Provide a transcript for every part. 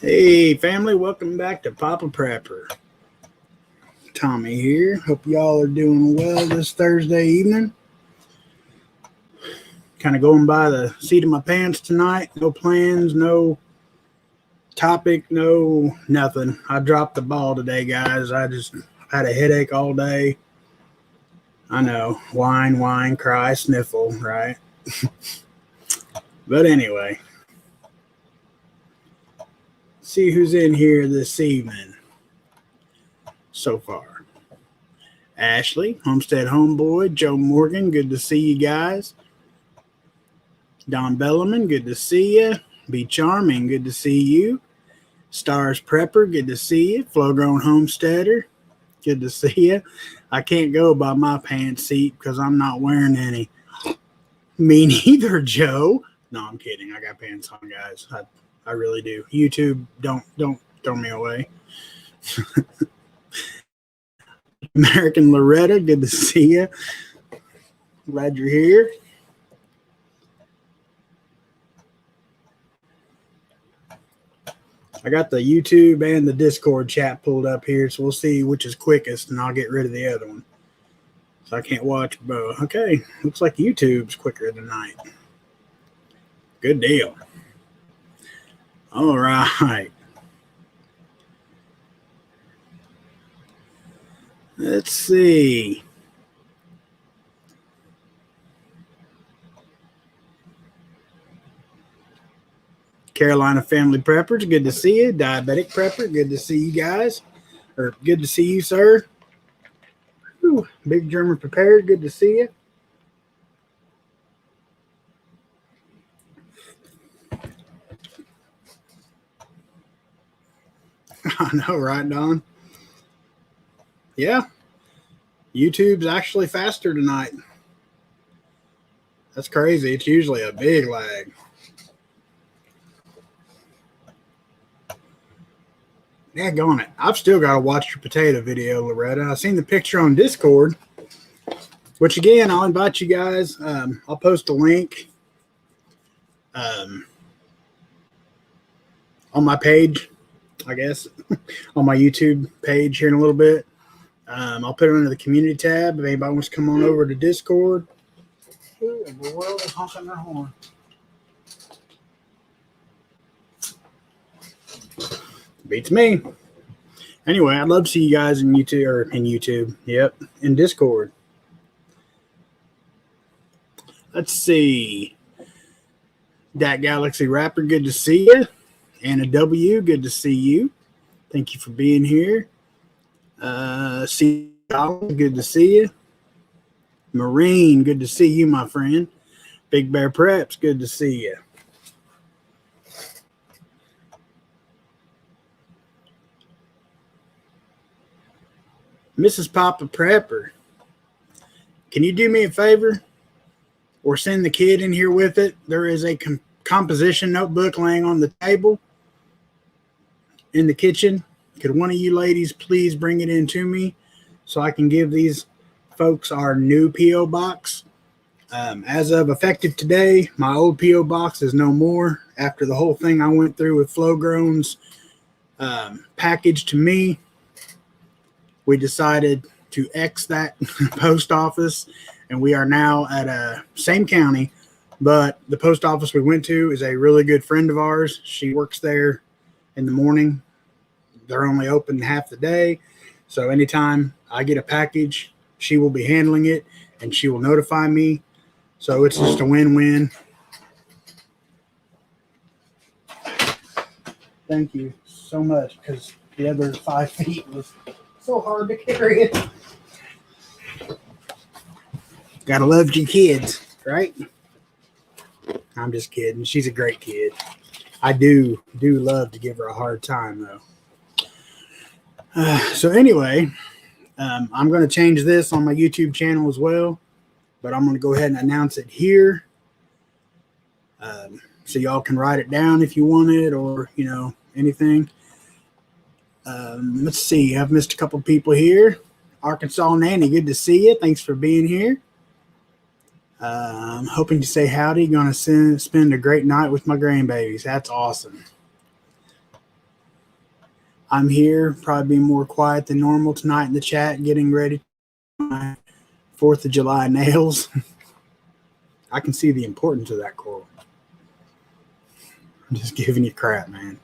Hey, family, welcome back to Papa Prepper. Tommy here. Hope y'all are doing well this Thursday evening. Kind of going by the seat of my pants tonight. No plans, no topic, no nothing. I dropped the ball today, guys. I just had a headache all day. I know. Whine, cry, sniffle, right? But anyway. See who's in here this evening so far. Ashley, Homestead Homeboy, Joe Morgan, good to see you guys. Don Bellerman, good to see you. Be Charming, good to see you. Stars Prepper, good to see you. Flow Grown Homesteader, good to see you. I can't go by my pants seat because I'm not wearing any. Me neither, Joe. No, I'm kidding. I got pants on, guys. I really do. YouTube, don't throw me away. American Loretta, good to see you. Glad you're here. I got the YouTube and the Discord chat pulled up here, so we'll see which is quickest, and I'll get rid of the other one. So I can't watch both. Okay, looks like YouTube's quicker tonight. Good deal. All right. Let's see. Carolina Family Preppers, good to see you. Diabetic Prepper, good to see you guys. Or good to see you, sir. Whew. Big German Prepared, good to see you. I know, right, Don? Yeah. YouTube's actually faster tonight. That's crazy. It's usually a big lag. Daggone it. I've still got to watch your potato video, Loretta. I've seen the picture on Discord, which, again, I'll invite you guys. I'll post a link on my page, I guess, on my YouTube page here in a little bit. I'll put it under the community tab if anybody wants to come on over to Discord. Who in the world is honking their horn? Beats me. Anyway, I'd love to see you guys in YouTube. Yep, in Discord. Let's see. Dat Galaxy Rapper, good to see you. Anna W, good to see you. Thank you for being here. C. Good to see you. Marine, good to see you, my friend. Big Bear Preps, good to see you. Mrs. Papa Prepper, can you do me a favor or send the kid in here with it? There is a composition notebook laying on the table in the kitchen. Could one of you ladies please bring it in to me so I can give these folks our new P.O. box? As of effective today, my old P.O. box is no more. After the whole thing I went through with Flow Grown's package to me, we decided to X that post office, and we are now at a same county, but the post office we went to is a really good friend of ours. She works there in the morning. They're only open half the day, so anytime I get a package, she will be handling it, and she will notify me. So it's just a win-win. Thank you so much, because the other 5 feet was so hard to carry it. Gotta love your kids, right? I'm just kidding. She's a great kid. I do love to give her a hard time, though. So anyway, I'm going to change this on my YouTube channel as well, but I'm going to go ahead and announce it here. So y'all can write it down if you want it, or, anything. Let's see. I've missed a couple people here. Arkansas Nanny, good to see you. Thanks for being here. I'm hoping to say howdy. Going to spend a great night with my grandbabies. That's awesome. I'm here, probably being more quiet than normal tonight in the chat, getting ready for my 4th of July nails. I can see the importance of that, Coral. I'm just giving you crap, man.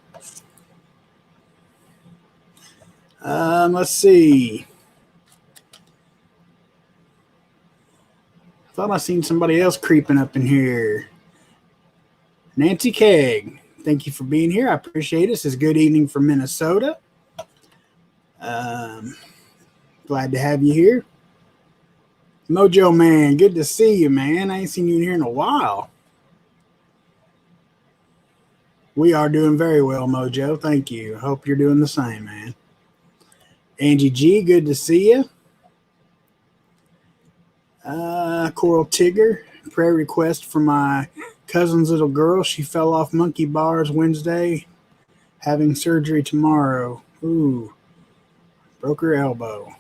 Let's see. I thought I seen somebody else creeping up in here. Nancy Keg, thank you for being here. I appreciate it. This is Good Evening from Minnesota. Glad to have you here. Mojo Man, good to see you, man. I ain't seen you in here in a while. We are doing very well, Mojo. Thank you. Hope you're doing the same, man. Angie G, good to see you. Coral Tigger, prayer request for my cousin's little girl. She fell off monkey bars Wednesday, having surgery tomorrow. Ooh, broke her elbow.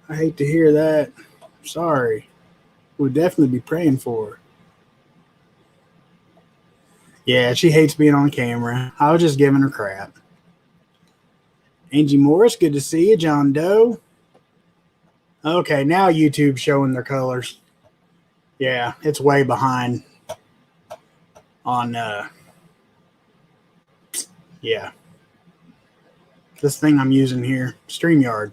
I hate to hear that. Sorry. We'll definitely be praying for her. Yeah, she hates being on camera. I was just giving her crap. Angie Morris, good to see you. John Doe. Okay, now YouTube's showing their colors. Yeah, it's way behind on, yeah. This thing I'm using here, StreamYard.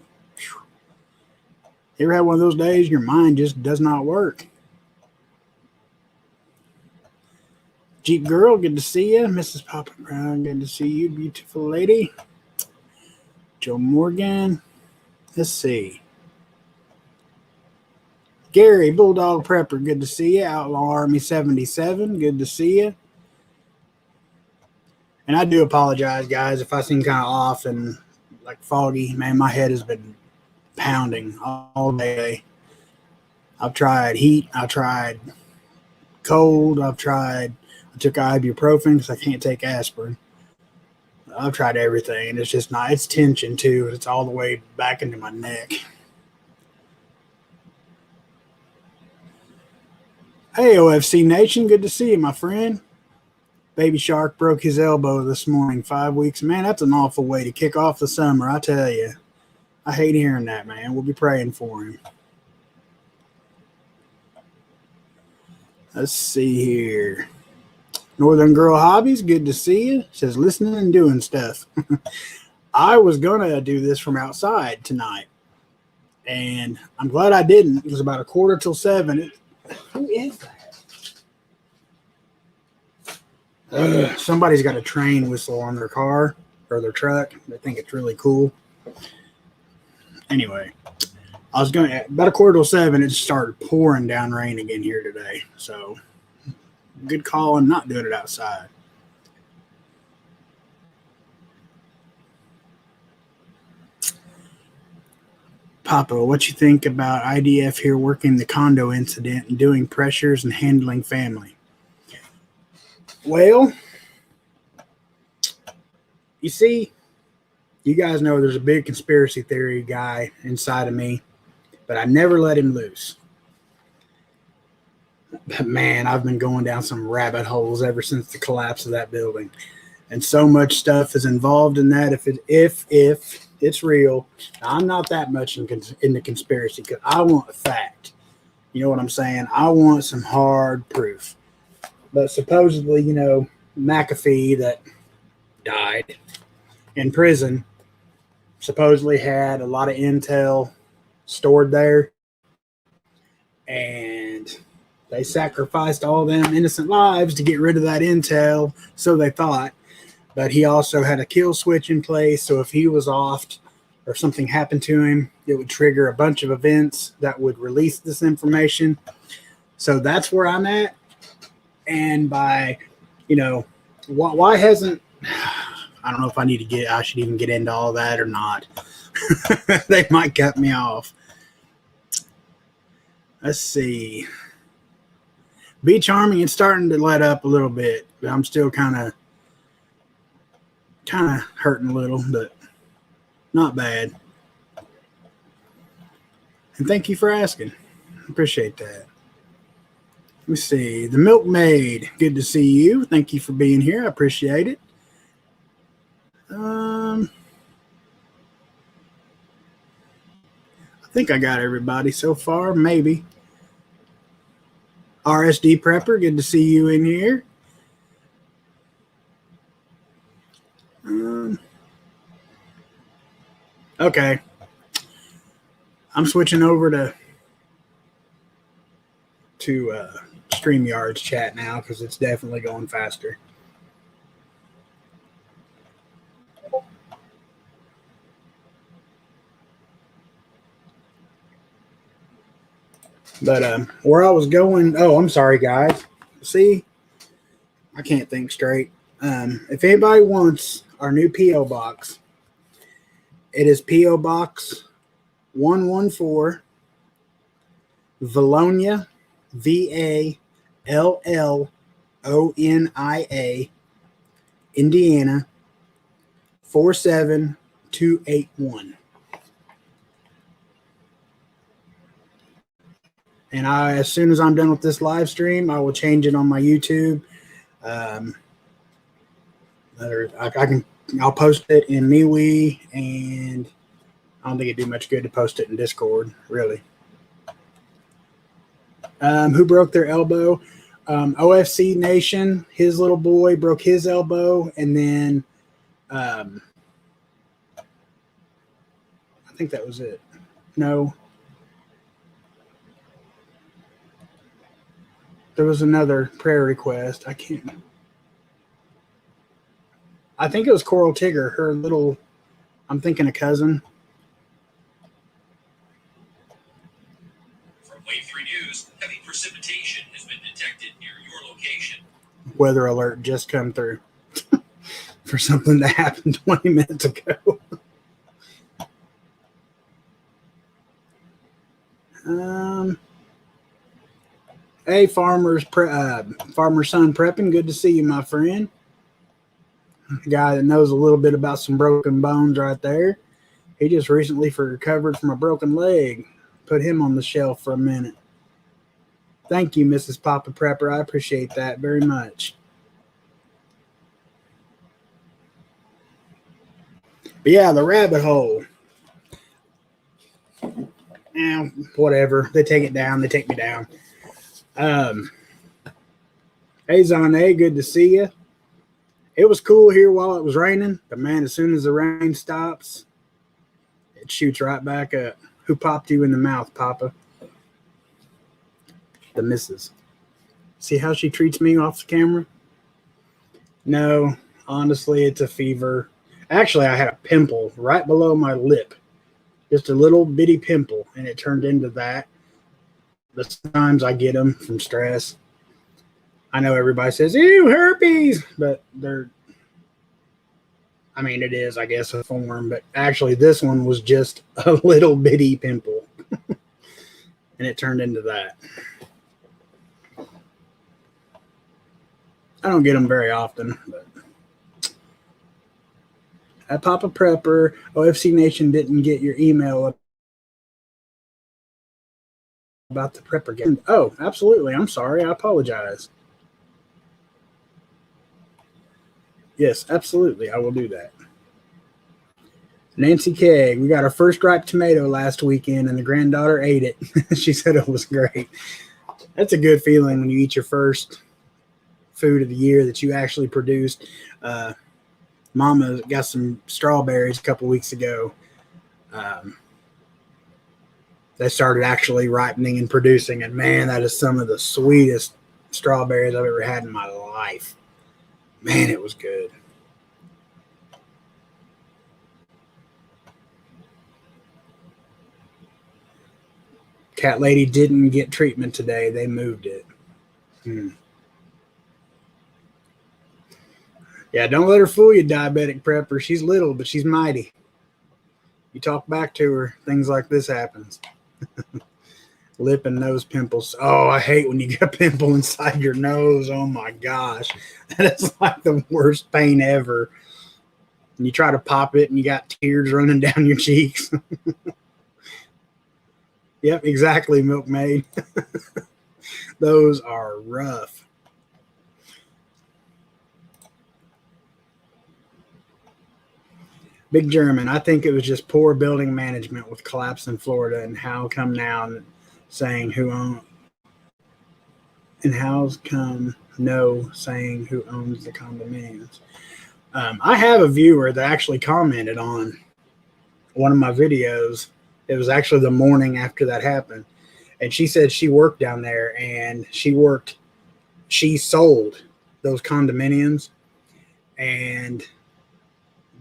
You ever had one of those days your mind just does not work? Jeep Girl, good to see you. Mrs. Papa Brown, good to see you, beautiful lady. Joe Morgan. Let's see. Gary, Bulldog Prepper, good to see you. Outlaw Army 77, good to see you. And I do apologize, guys, if I seem kind of off and like foggy. Man, my head has been pounding all day. I've tried heat. I've tried cold. I took ibuprofen because I can't take aspirin. I've tried everything. It's just not, it's tension too. It's all the way back into my neck. Hey, OFC Nation. Good to see you, my friend. Baby Shark broke his elbow this morning, 5 weeks. Man, that's an awful way to kick off the summer, I tell you. I hate hearing that, man. We'll be praying for him. Let's see here. Northern Girl Hobbies, good to see you. Says listening and doing stuff. I was going to do this from outside tonight, and I'm glad I didn't. It was about 6:45. Who is that? Somebody's got a train whistle on their car or their truck. They think it's really cool. Anyway, I was going to, about 6:45, it started pouring down rain again here today. So, good call on not doing it outside. Papa, what you think about IDF here working the condo incident and doing pressures and handling family? Well, you see, you guys know there's a big conspiracy theory guy inside of me, but I never let him loose. But man, I've been going down some rabbit holes ever since the collapse of that building. And so much stuff is involved in that. If it's real, I'm not that much in the conspiracy because I want a fact. You know what I'm saying? I want some hard proof. But supposedly, you know, McAfee that died in prison supposedly had a lot of intel stored there. And they sacrificed all them innocent lives to get rid of that intel, so they thought. But he also had a kill switch in place, so if he was offed or something happened to him, it would trigger a bunch of events that would release this information. So that's where I'm at. And by, you know, why hasn't, I don't know if I should even get into all that or not. They might cut me off. Let's see. Be Charming, it's starting to let up a little bit, but I'm still kind of hurting a little, but not bad. And thank you for asking. Appreciate that. Let me see. The Milkmaid, good to see you. Thank you for being here. I appreciate it. think I got everybody so far, maybe. RSD Prepper, good to see you in here. Okay. I'm switching over to StreamYard's chat now because it's definitely going faster. But where I was going, I'm sorry, guys. See, I can't think straight. If anybody wants our new P.O. Box, it is P.O. Box 114, Vallonia, Vallonia, Indiana, 47281. And as soon as I'm done with this live stream, I will change it on my YouTube. I'll post it in MeWe, and I don't think it'd do much good to post it in Discord, really. Who broke their elbow? OFC Nation, his little boy broke his elbow, and then I think that was it. No. There was another prayer request. I think it was Coral Tigger, her little, I'm thinking a cousin. From Wave 3 News, heavy precipitation has been detected near your location. Weather alert just come through for something that happened 20 minutes ago. Hey, Farmer Son Prepping, good to see you, my friend. A guy that knows a little bit about some broken bones right there. He just recently recovered from a broken leg. Put him on the shelf for a minute. Thank you, Mrs. Papa Prepper. I appreciate that very much. But yeah, the rabbit hole. Whatever. They take it down. They take me down. Hey, Zane, good to see you. It was cool here while it was raining, but man, as soon as the rain stops, it shoots right back up. Who popped you in the mouth, Papa? The missus. See how she treats me off the camera? No, honestly, it's a fever. Actually, I had a pimple right below my lip. Just a little bitty pimple, and it turned into that. The times I get them from stress. I know everybody says, ew, herpes, but it is, I guess, a form, but actually this one was just a little bitty pimple, and it turned into that. I don't get them very often, but at Papa Prepper, OFC Nation didn't get your email about the Prepper game. Oh, absolutely. I'm sorry. I apologize. Yes, absolutely. I will do that. Nancy Keg, we got our first ripe tomato last weekend, and the granddaughter ate it. She said it was great. That's a good feeling when you eat your first food of the year that you actually produced. Mama got some strawberries a couple weeks ago. They started actually ripening and producing, and man, that is some of the sweetest strawberries I've ever had in my life. Man, it was good. Cat lady didn't get treatment today. They moved it. Yeah, don't let her fool you, diabetic prepper. She's little, but she's mighty. You talk back to her, things like this happens. Lip and nose pimples. Oh, I hate when you get a pimple inside your nose. Oh my gosh. That is like the worst pain ever. And you try to pop it and you got tears running down your cheeks. Yep, exactly, milkmaid. Those are rough. Big German. I think it was just poor building management with collapse in Florida, and how come now saying who own and how's come no saying who owns the condominiums. I have a viewer that actually commented on one of my videos. It was actually the morning after that happened, and she said she worked down there, and she sold those condominiums, and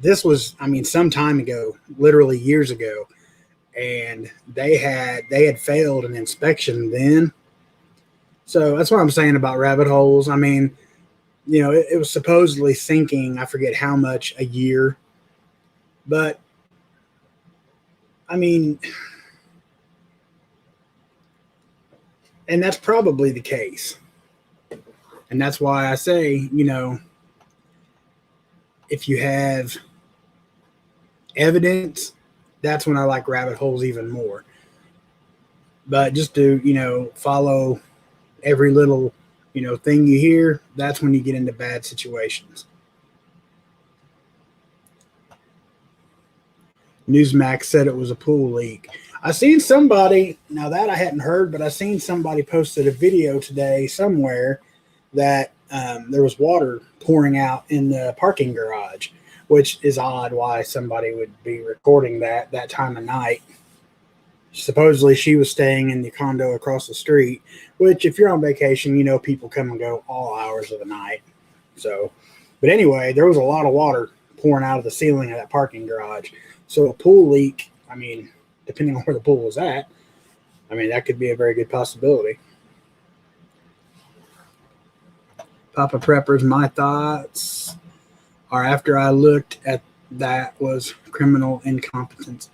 this was, I mean, some time ago, literally years ago, and they had failed an inspection then. So that's what I'm saying about rabbit holes. I mean, you know, it was supposedly sinking, I forget how much a year, but I mean, and that's probably the case. And that's why I say, you know, if you have evidence, that's when I like rabbit holes even more. But just to, you know, follow every little, you know, thing you hear, that's when you get into bad situations. Newsmax said it was a pool leak. I seen somebody, now that I hadn't heard, but I seen somebody posted a video today somewhere that there was water pouring out in the parking garage, which is odd why somebody would be recording that time of night. Supposedly she was staying in the condo across the street, which if you're on vacation, you know, people come and go all hours of the night. So, but anyway, there was a lot of water pouring out of the ceiling of that parking garage. So a pool leak, I mean, depending on where the pool was at, I mean, that could be a very good possibility. Papa Preppers, my thoughts are after I looked at that was criminal incompetence.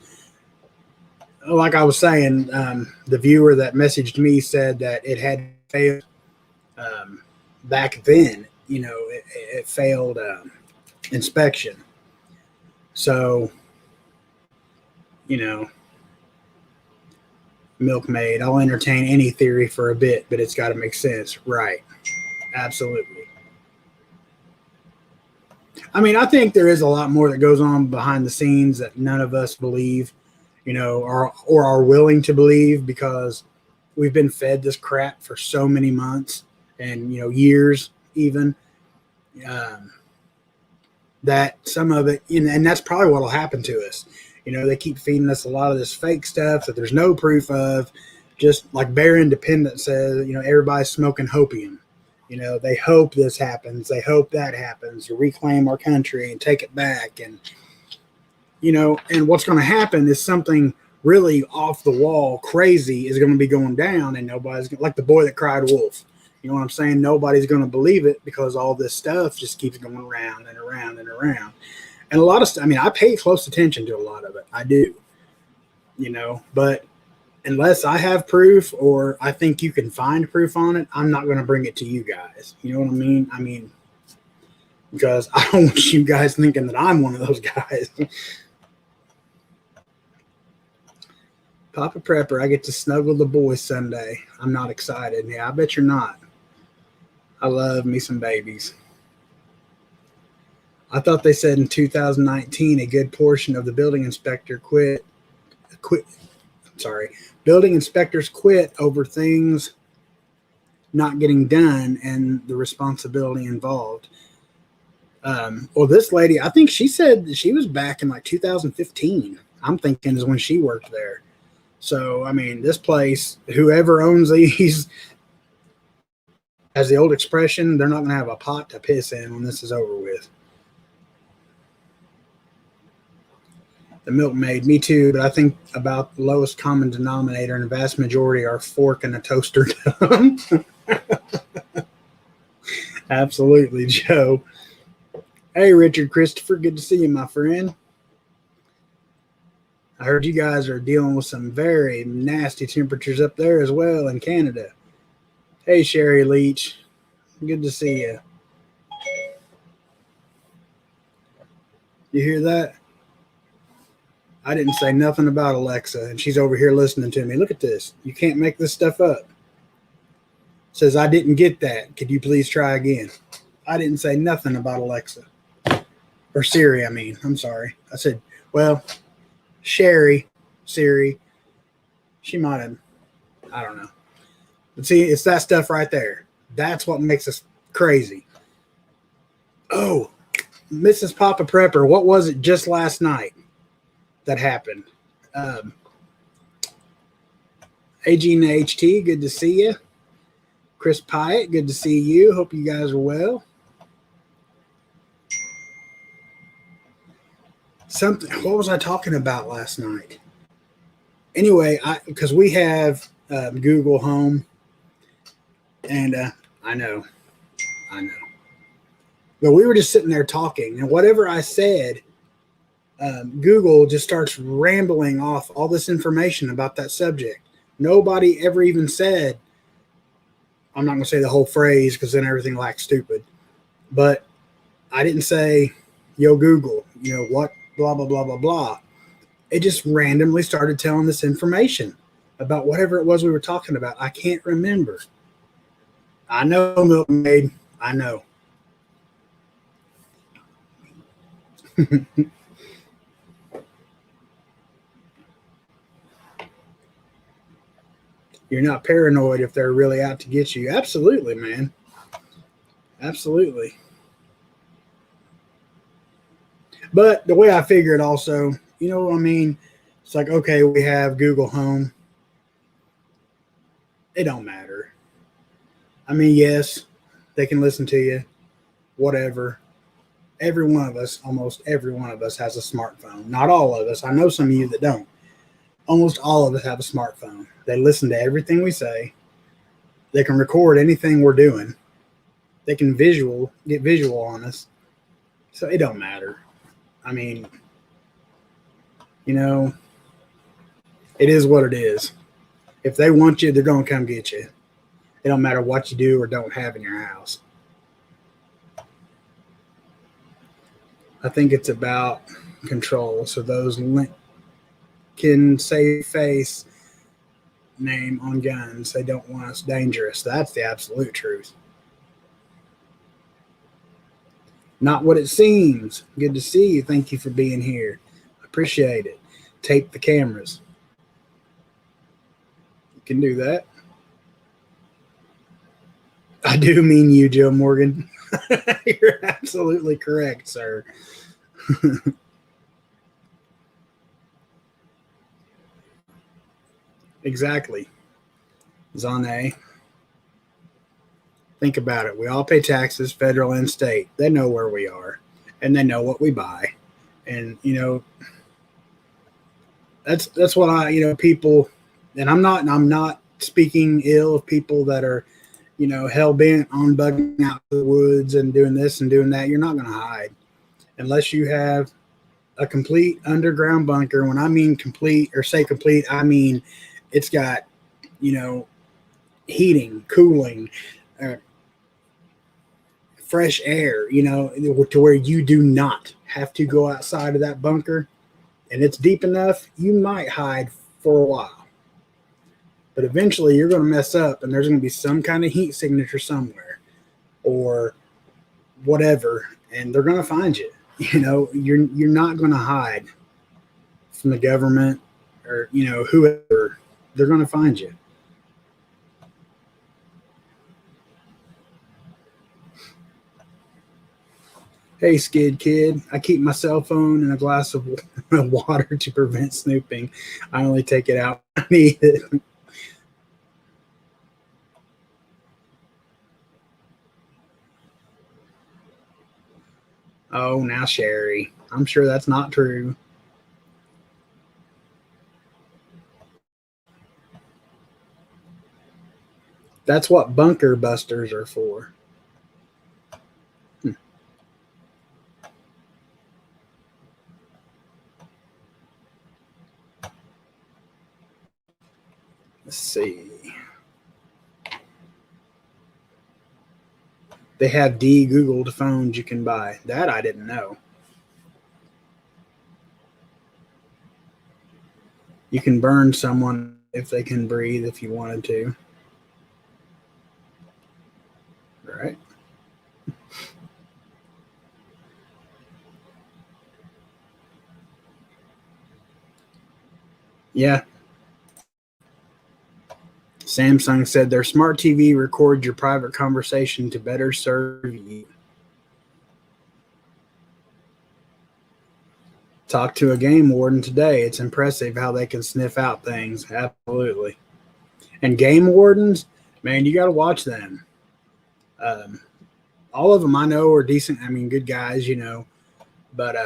Like I was saying, the viewer that messaged me said that it had failed back then. You know, it failed inspection. So, you know, Milkmaid, I'll entertain any theory for a bit, but it's got to make sense. Right. Absolutely. I mean, I think there is a lot more that goes on behind the scenes that none of us believe, you know, or are willing to believe, because we've been fed this crap for so many months and, you know, years even, that some of it, and that's probably what will happen to us. You know, they keep feeding us a lot of this fake stuff that there's no proof of. Just like Bear Independent says, you know, everybody's smoking hopium. You know, they hope this happens. They hope that happens to reclaim our country and take it back. And, you know, and what's going to happen is something really off the wall crazy is going to be going down, and nobody's like the boy that cried wolf. You know what I'm saying? Nobody's going to believe it because all this stuff just keeps going around and around and around. And a lot of stuff, I mean, I pay close attention to a lot of it. I do, you know, but unless I have proof or I think you can find proof on it, I'm not going to bring it to you guys. You know what I mean? I mean, because I don't want you guys thinking that I'm one of those guys. Papa Prepper, I get to snuggle the boys Sunday. I'm not excited. Yeah, I bet you're not. I love me some babies. I thought they said in 2019 a good portion of the building inspector building inspectors quit over things not getting done and the responsibility involved. Well, this lady, I think she said she was back in like 2015. I'm thinking is when she worked there. So, I mean, this place, whoever owns these, as the old expression, they're not going to have a pot to piss in when this is over with. The Milkmaid, me too, but I think about the lowest common denominator, and the vast majority are fork and a toaster dumb. Absolutely, Joe. Hey, Richard Christopher, good to see you, my friend. I heard you guys are dealing with some very nasty temperatures up there as well in Canada. Hey, Sherry Leach, good to see you. You hear that? I didn't say nothing about Alexa, and she's over here listening to me. Look at this. You can't make this stuff up. Says, I didn't get that. Could you please try again? I didn't say nothing about Alexa. Or Siri, I mean. I'm sorry. I said, Well, Siri, she might have, I don't know. But see, it's that stuff right there. That's what makes us crazy. Oh, Mrs. Papa Prepper, what was it just last night that happened? Um, AG and HT, good to see you. Chris Pyatt, good to see you. Hope you guys are well. What was I talking about last night? Anyway, because we have Google Home, and I know, but we were just sitting there talking, and whatever I said, Google just starts rambling off all this information about that subject. Nobody ever even said, I'm not going to say the whole phrase because then everything lacks stupid, but I didn't say, yo, Google, what, blah, blah, blah, blah, blah. It just randomly started telling this information about whatever it was we were talking about. I can't remember. I know, Milkmaid. I know. You're not paranoid if they're really out to get you. Absolutely, man. Absolutely. But the way I figure it also, it's like, okay, we have Google Home. It don't matter. I mean, yes, they can listen to you, whatever. Every one of us, almost every one of us has a smartphone. Not all of us. I know some of you that don't. Almost all of us have a smartphone. They listen to everything we say. They can record anything we're doing. They can get visual on us. So it don't matter. I mean, it is what it is. If they want you, they're going to come get you. It don't matter what you do or don't have in your house. I think it's about control. So those can save face name on guns. They don't want us dangerous. That's the absolute truth. Not what it seems. Good to see you. Thank you for being here. Appreciate it. Tape the cameras. You can do that. I do mean you, Joe Morgan. You're absolutely correct, sir. Exactly. Zane. Think about it. We all pay taxes, federal and state. They know where we are, and they know what we buy. And that's what people. And I'm not speaking ill of people that are, hell bent on bugging out the woods and doing this and doing that. You're not going to hide unless you have a complete underground bunker. When I mean complete or say complete, I mean it's got, heating, cooling, fresh air, to where you do not have to go outside of that bunker, and it's deep enough, you might hide for a while. But eventually you're going to mess up and there's going to be some kind of heat signature somewhere or whatever, and they're going to find you. You're not going to hide from the government or, whoever. They're going to find you. Hey, Skid Kid, I keep my cell phone in a glass of water to prevent snooping. I only take it out when I need it. Oh, now Sherry. I'm sure that's not true. That's what bunker busters are for. Let's see. They have de-Googled phones you can buy. That I didn't know. You can burn someone if they can breathe if you wanted to. Right? Yeah. Samsung said their smart TV records your private conversation to better serve you. Talked to a game warden today. It's impressive how they can sniff out things. Absolutely. And game wardens, man, you got to watch them. All of them I know are decent. I mean, good guys, but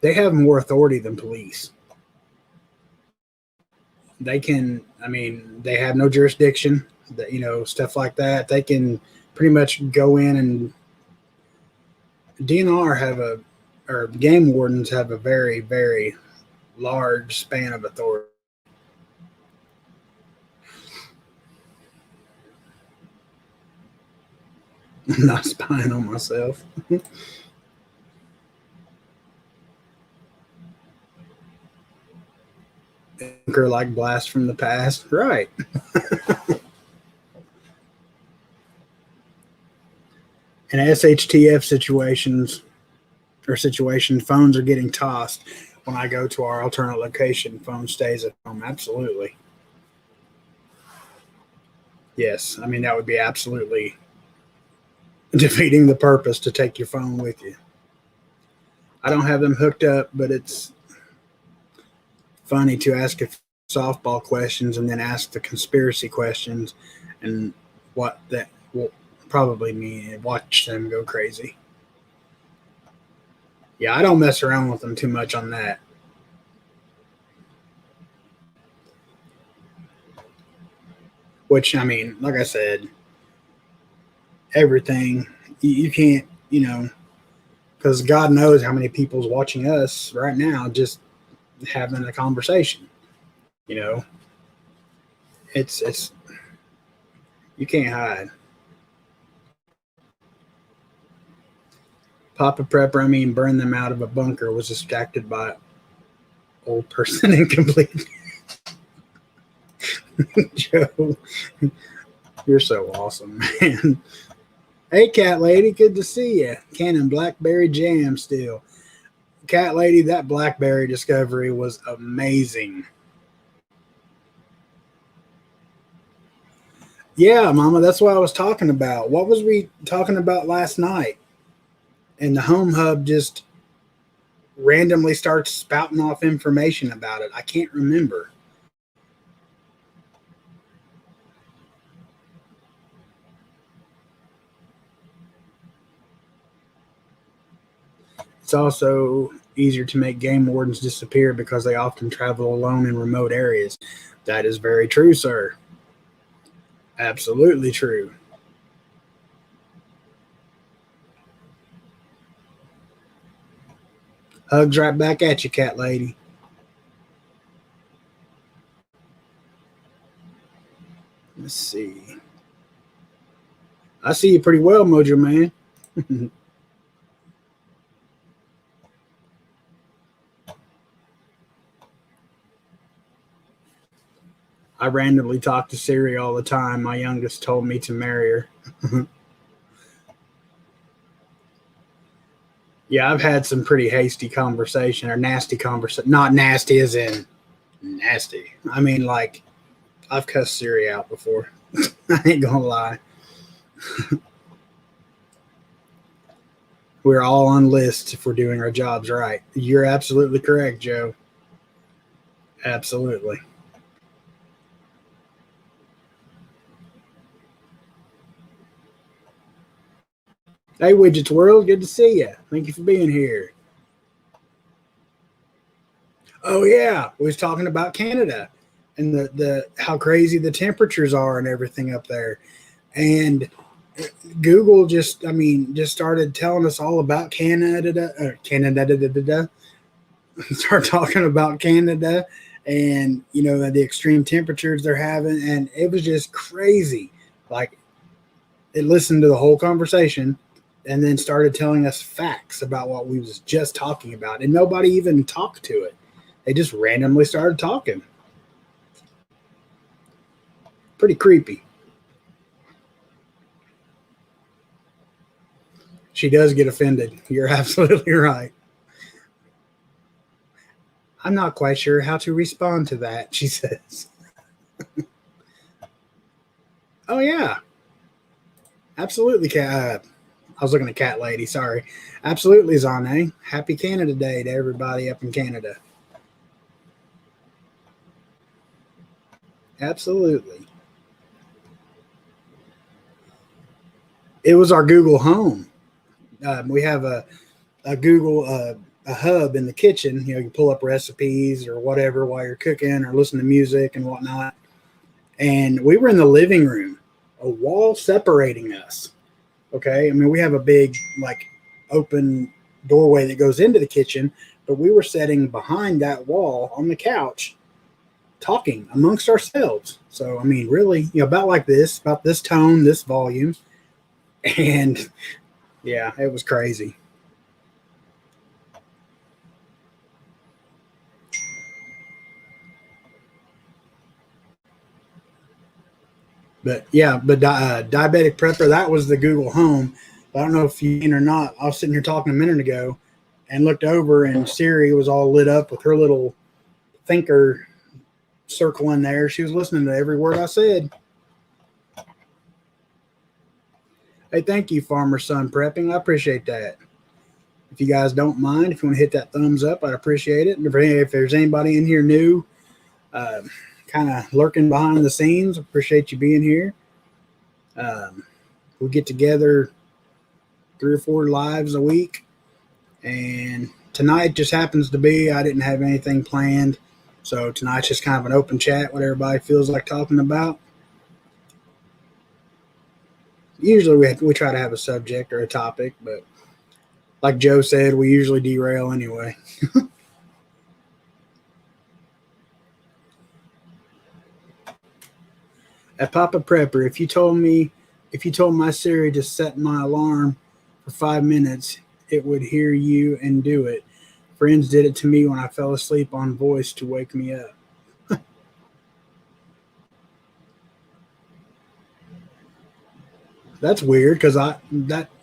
they have more authority than police. They can, I mean, they have no jurisdiction, stuff like that. They can pretty much go in, and or game wardens have a very, very large span of authority. I'm not spying on myself. Anchor like blast from the past. Right. In SHTF situations, phones are getting tossed. When I go to our alternate location, phone stays at home. Absolutely. Yes. I mean, that would be absolutely defeating the purpose to take your phone with you. I don't have them hooked up, but it's funny to ask softball questions and then ask the conspiracy questions, and what that will probably mean. Watch them go crazy. Yeah, I don't mess around with them too much on that. Which, I mean, like I said, everything, you can't, because God knows how many people's watching us right now just having a conversation. It's you can't hide. Papa Prepper, I mean, burn them out of a bunker, was distracted by old person incomplete. Joe, you're so awesome, man. Hey, Cat Lady, good to see you. Cannon Blackberry Jam still. Cat Lady, that Blackberry discovery was amazing. Yeah, Mama, that's what I was talking about. What was we talking about last night? And the Home Hub just randomly starts spouting off information about it. I can't remember. It's also easier to make game wardens disappear because they often travel alone in remote areas. That is very true, sir. Absolutely true. Hugs right back at you, Cat Lady. Let's see. I see you pretty well, Mojo Man. I randomly talk to Siri all the time. My youngest told me to marry her. Yeah, I've had some pretty hasty conversation or nasty conversation. Not nasty as in nasty. I mean, like, I've cussed Siri out before. I ain't gonna lie. We're all on lists if we're doing our jobs right. You're absolutely correct, Joe. Absolutely. Hey, Widgets World, good to see you. Thank you for being here. Oh yeah, we was talking about Canada and the how crazy the temperatures are and everything up there. And Google just started telling us all about Canada. Start talking about Canada and the extreme temperatures they're having, and it was just crazy. Like, it listened to the whole conversation and then started telling us facts about what we was just talking about, and nobody even talked to it. They just randomly started talking. Pretty creepy. She does get offended. You're absolutely right. I'm not quite sure how to respond to that, she says. Oh, yeah. Absolutely, Cat. I was looking at Cat Lady, sorry. Absolutely, Zane. Happy Canada Day to everybody up in Canada. Absolutely. It was our Google Home. We have a Google a hub in the kitchen. You know, you pull up recipes or whatever while you're cooking or listen to music and whatnot. And we were in the living room, a wall separating us. Okay, I mean we have a big like open doorway that goes into the kitchen, but we were sitting behind that wall on the couch, talking amongst ourselves. So I mean, really, you know, about this tone, this volume, and yeah, it was crazy. But yeah, but diabetic prepper, that was the Google Home. I don't know if you seen or not. I was sitting here talking a minute ago and looked over, and Siri was all lit up with her little thinker circle in there. She was listening to every word I said. Hey, thank you, Farmer Son Prepping. I appreciate that. If you guys don't mind, if you want to hit that thumbs up, I'd appreciate it. And if there's anybody in here new, kind of lurking behind the scenes, appreciate you being here. We get together 3 or 4 lives a week, and tonight just happens to be I didn't have anything planned, so tonight's just kind of an open chat, what everybody feels like talking about. Usually we try to have a subject or a topic, but like Joe said, we usually derail anyway. At Papa Prepper, if you told my Siri to set my alarm for 5 minutes, it would hear you and do it. Friends did it to me when I fell asleep on voice to wake me up. That's weird because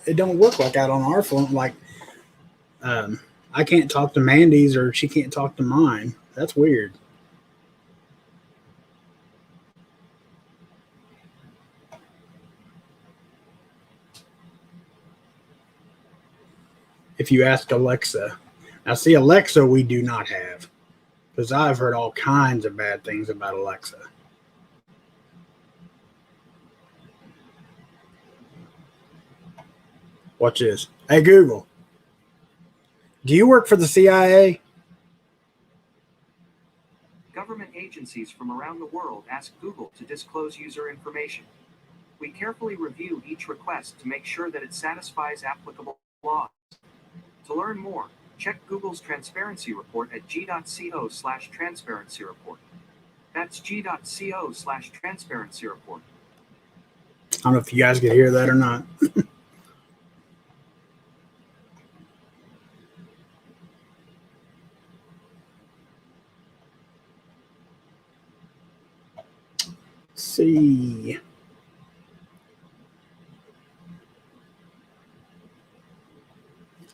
it don't work like that on our phone. Like, I can't talk to Mandy's or she can't talk to mine. That's weird. If you ask Alexa, now see Alexa, we do not have because I've heard all kinds of bad things about Alexa. Watch this. Hey Google, do you work for the CIA? Government agencies from around the world ask Google to disclose user information. We carefully review each request to make sure that it satisfies applicable laws. To learn more, check Google's transparency report at g.co/transparency report. That's g.co/transparency report. I don't know if you guys could hear that or not. See.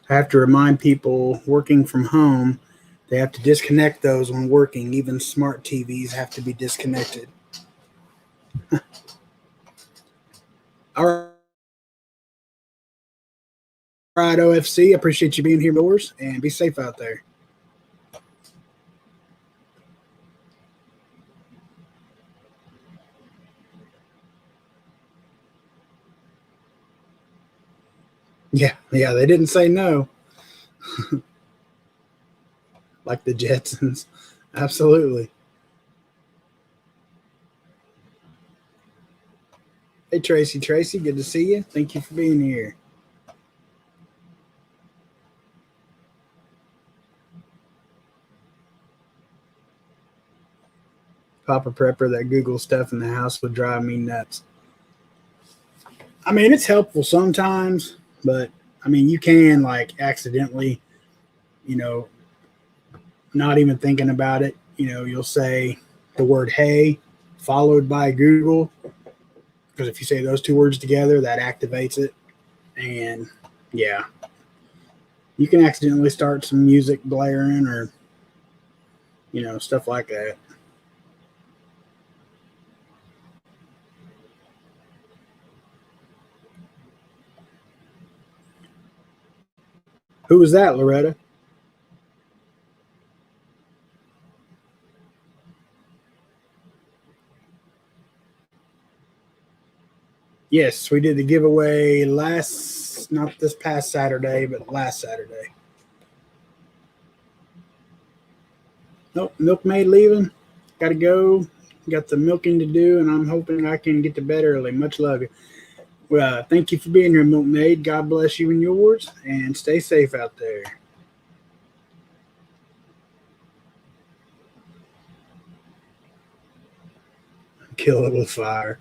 I have to remind people working from home, they have to disconnect those when working. Even smart TVs have to be disconnected. All right, OFC, appreciate you being here, yours, and be safe out there. Yeah, they didn't say no. Like the Jetsons. Absolutely. Hey, Tracy, good to see you. Thank you for being here. Papa Prepper, that Google stuff in the house would drive me nuts. I mean, it's helpful sometimes, but I mean, you can like accidentally, you know, not even thinking about it, you know, you'll say the word hey followed by Google, because if you say those 2 words together, that activates it. And yeah, you can accidentally start some music blaring or stuff like that. Who was that, Loretta? Yes, we did the giveaway not this past Saturday, but last Saturday. Nope, milkmaid leaving. Got to go. Got the milking to do, and I'm hoping I can get to bed early. Much love you. Well, thank you for being here, milkmaid. God bless you and yours, and stay safe out there. Kill it with fire.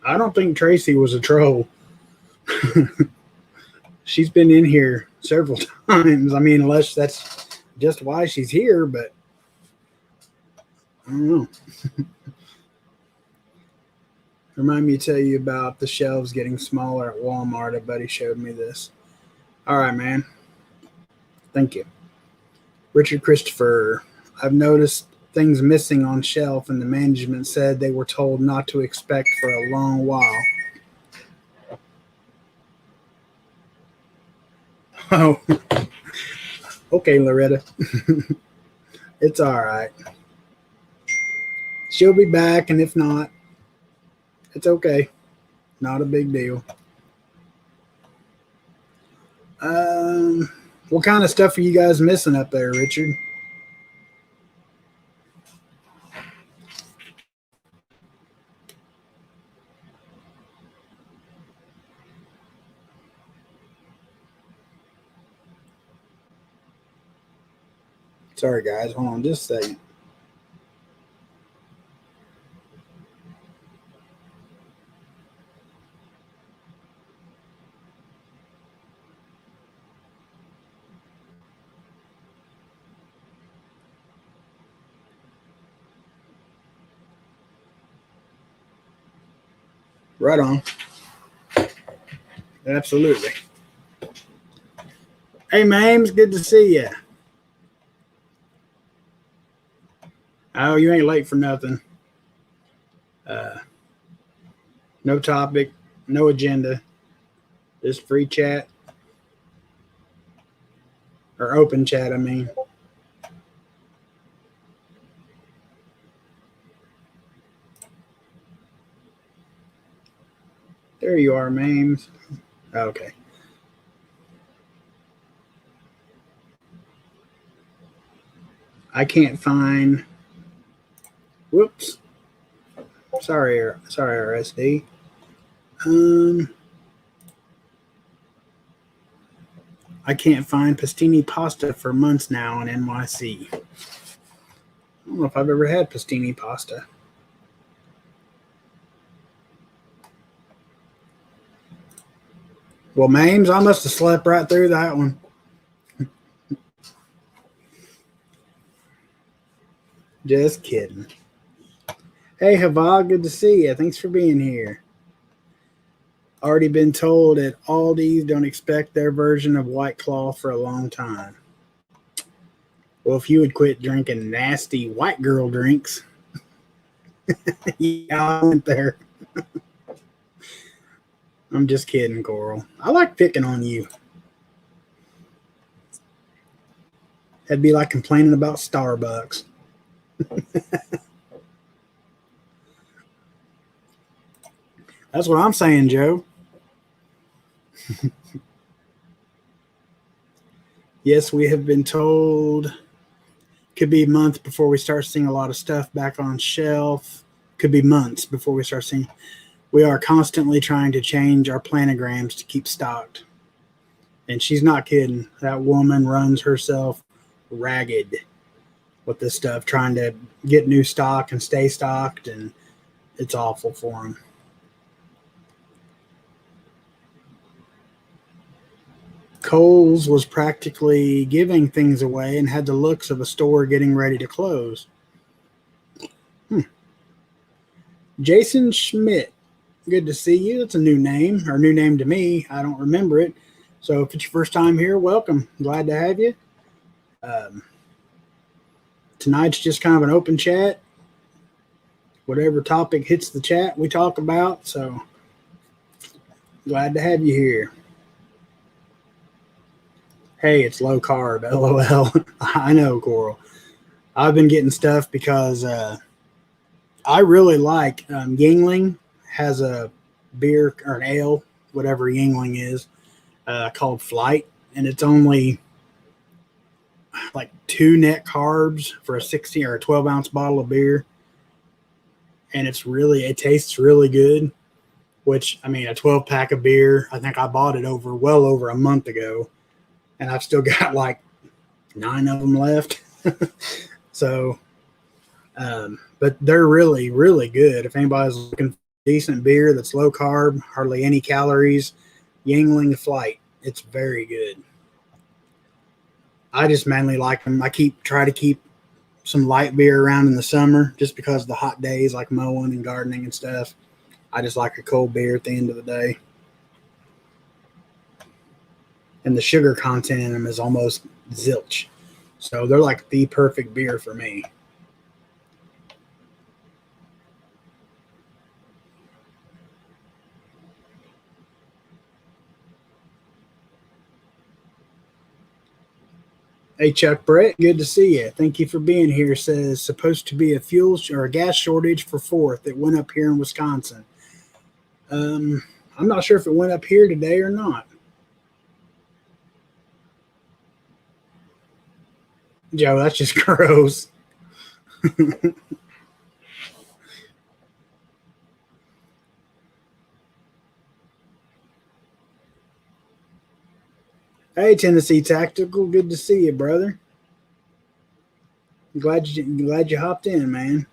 I don't think Tracy was a troll. She's been in here several times. I mean, unless that's just why she's here, but I don't know. Remind me to tell you about the shelves getting smaller at Walmart. A buddy showed me this. All right, man. Thank you. Richard Christopher, I've noticed things missing on shelf, and the management said they were told not to expect for a long while. Oh, okay, Loretta. It's all right. She'll be back, and if not, it's okay. Not a big deal. What kind of stuff are you guys missing up there, Richard? Sorry, guys. Hold on just a second. Right on. Absolutely. Hey, Mames, good to see you. Oh, you ain't late for nothing. No topic, no agenda, just free chat. Or open chat, I mean. There you are, Mames. Okay. I can't find. Whoops. Sorry, RSD. I can't find Pastini pasta for months now in NYC. I don't know if I've ever had Pastini pasta. Well, Mames, I must have slept right through that one. Just kidding. Hey, Hava, good to see you. Thanks for being here. Already been told at Aldi's don't expect their version of White Claw for a long time. Well, if you would quit drinking nasty white girl drinks. Yeah, I went there. I'm just kidding, Coral. I like picking on you. That'd be like complaining about Starbucks. That's what I'm saying, Joe. Yes, we have been told could be a month before we start seeing a lot of stuff back on shelf. Could be months before we start seeing. We are constantly trying to change our planograms to keep stocked. And she's not kidding. That woman runs herself ragged with this stuff, trying to get new stock and stay stocked, and it's awful for them. Kohl's was practically giving things away and had the looks of a store getting ready to close. Jason Schmidt, good to see you. It's a new name, or new name to me. I don't remember it. So if it's your first time here, welcome. Glad to have you. Tonight's just kind of an open chat. Whatever topic hits the chat, we talk about. So glad to have you here. Hey, it's low carb, LOL. I know, Coral. I've been getting stuff because I really like Yingling has a beer or an ale, whatever Yingling is, called Flight, and it's only like 2 net carbs for a 16 or a 12-ounce bottle of beer, and it tastes really good. Which, I mean, a 12-pack of beer, I think I bought it well over a month ago, and I've still got like 9 of them left. So, but they're really, really good. If anybody's looking for decent beer that's low carb, hardly any calories, Yingling Flight, it's very good. I just mainly like them. I try to keep some light beer around in the summer just because of the hot days, like mowing and gardening and stuff. I just like a cold beer at the end of the day. And the sugar content in them is almost zilch. So they're like the perfect beer for me. Hey, Chuck Brett, good to see you. Thank you for being here. Says supposed to be a fuel or a gas shortage for 4th. It went up here in Wisconsin. I'm not sure if it went up here today or not. Joe, that's just gross. Hey, Tennessee Tactical, good to see you, brother. Glad you hopped in, man.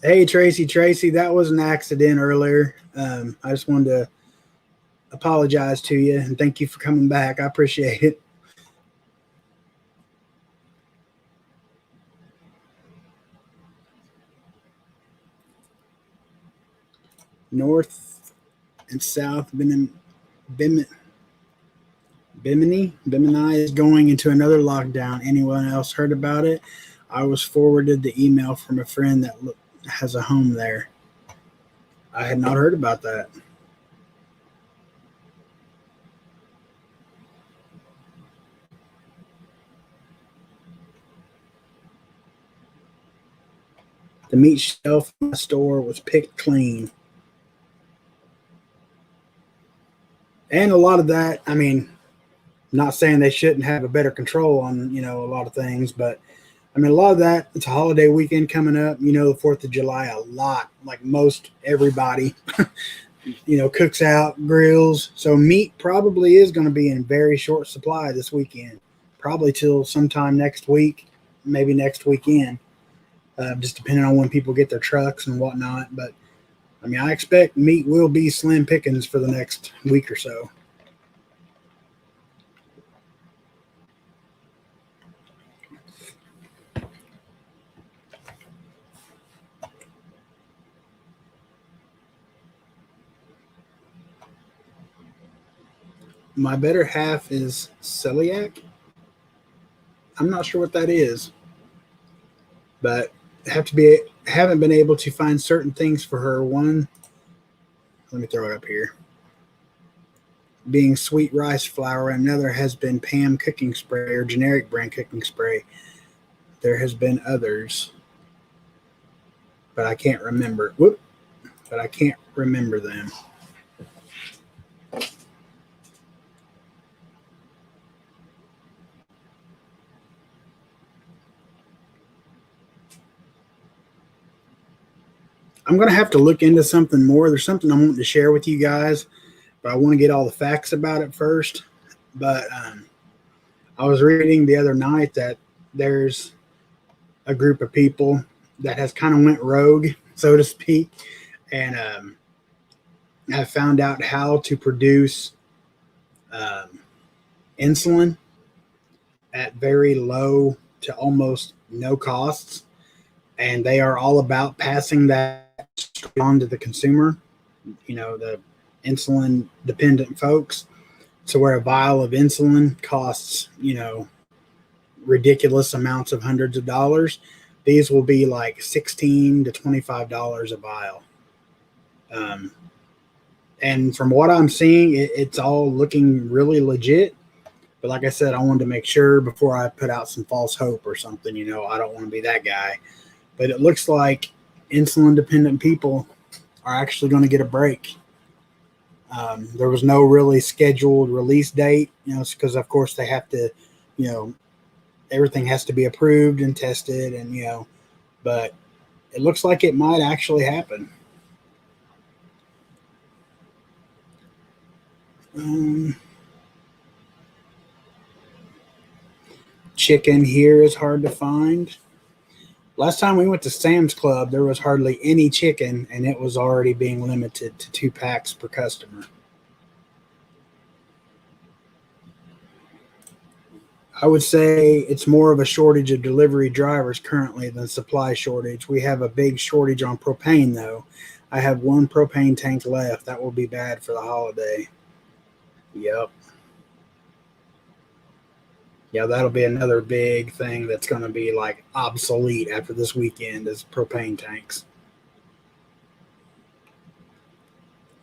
Hey, Tracy, that was an accident earlier. I just wanted to apologize to you and thank you for coming back. I appreciate it. North and South Bimini is going into another lockdown. Anyone else heard about it? I was forwarded the email from a friend that has a home there. I had not heard about that. The meat shelf in my store was picked clean. And a lot of that, I mean, I'm not saying they shouldn't have a better control on, a lot of things, but I mean, a lot of that, it's a holiday weekend coming up, the 4th of July, a lot, like most everybody, cooks out, grills. So meat probably is going to be in very short supply this weekend, probably till sometime next week, maybe next weekend, just depending on when people get their trucks and whatnot. But I mean, I expect meat will be slim pickings for the next week or so. My better half is celiac. I'm not sure what that is, but haven't been able to find certain things for her. One, let me throw it up here, being sweet rice flour. Another has been Pam cooking spray or generic brand cooking spray. There has been others, but I can't remember. But I can't remember them. I'm going to have to look into something more. There's something I want to share with you guys, but I want to get all the facts about it first. But I was reading the other night that there's a group of people that has kind of went rogue, so to speak. And have found out how to produce insulin at very low to almost no costs, and they are all about passing that on to the consumer, the insulin dependent folks. So where a vial of insulin costs, ridiculous amounts of hundreds of dollars, these will be like $16 to $25 a vial. And from what I'm seeing, it's all looking really legit. But like I said, I wanted to make sure before I put out some false hope or something. I don't want to be that guy. But it looks like insulin-dependent people are actually going to get a break. There was no really scheduled release date, because, of course, they have to, everything has to be approved and tested, and, but it looks like it might actually happen. Chicken here is hard to find. Last time we went to Sam's Club, there was hardly any chicken, and it was already being limited to 2 packs per customer. I would say it's more of a shortage of delivery drivers currently than supply shortage. We have a big shortage on propane, though. I have 1 propane tank left. That will be bad for the holiday. Yep. Yeah, that'll be another big thing that's going to be like obsolete after this weekend is propane tanks.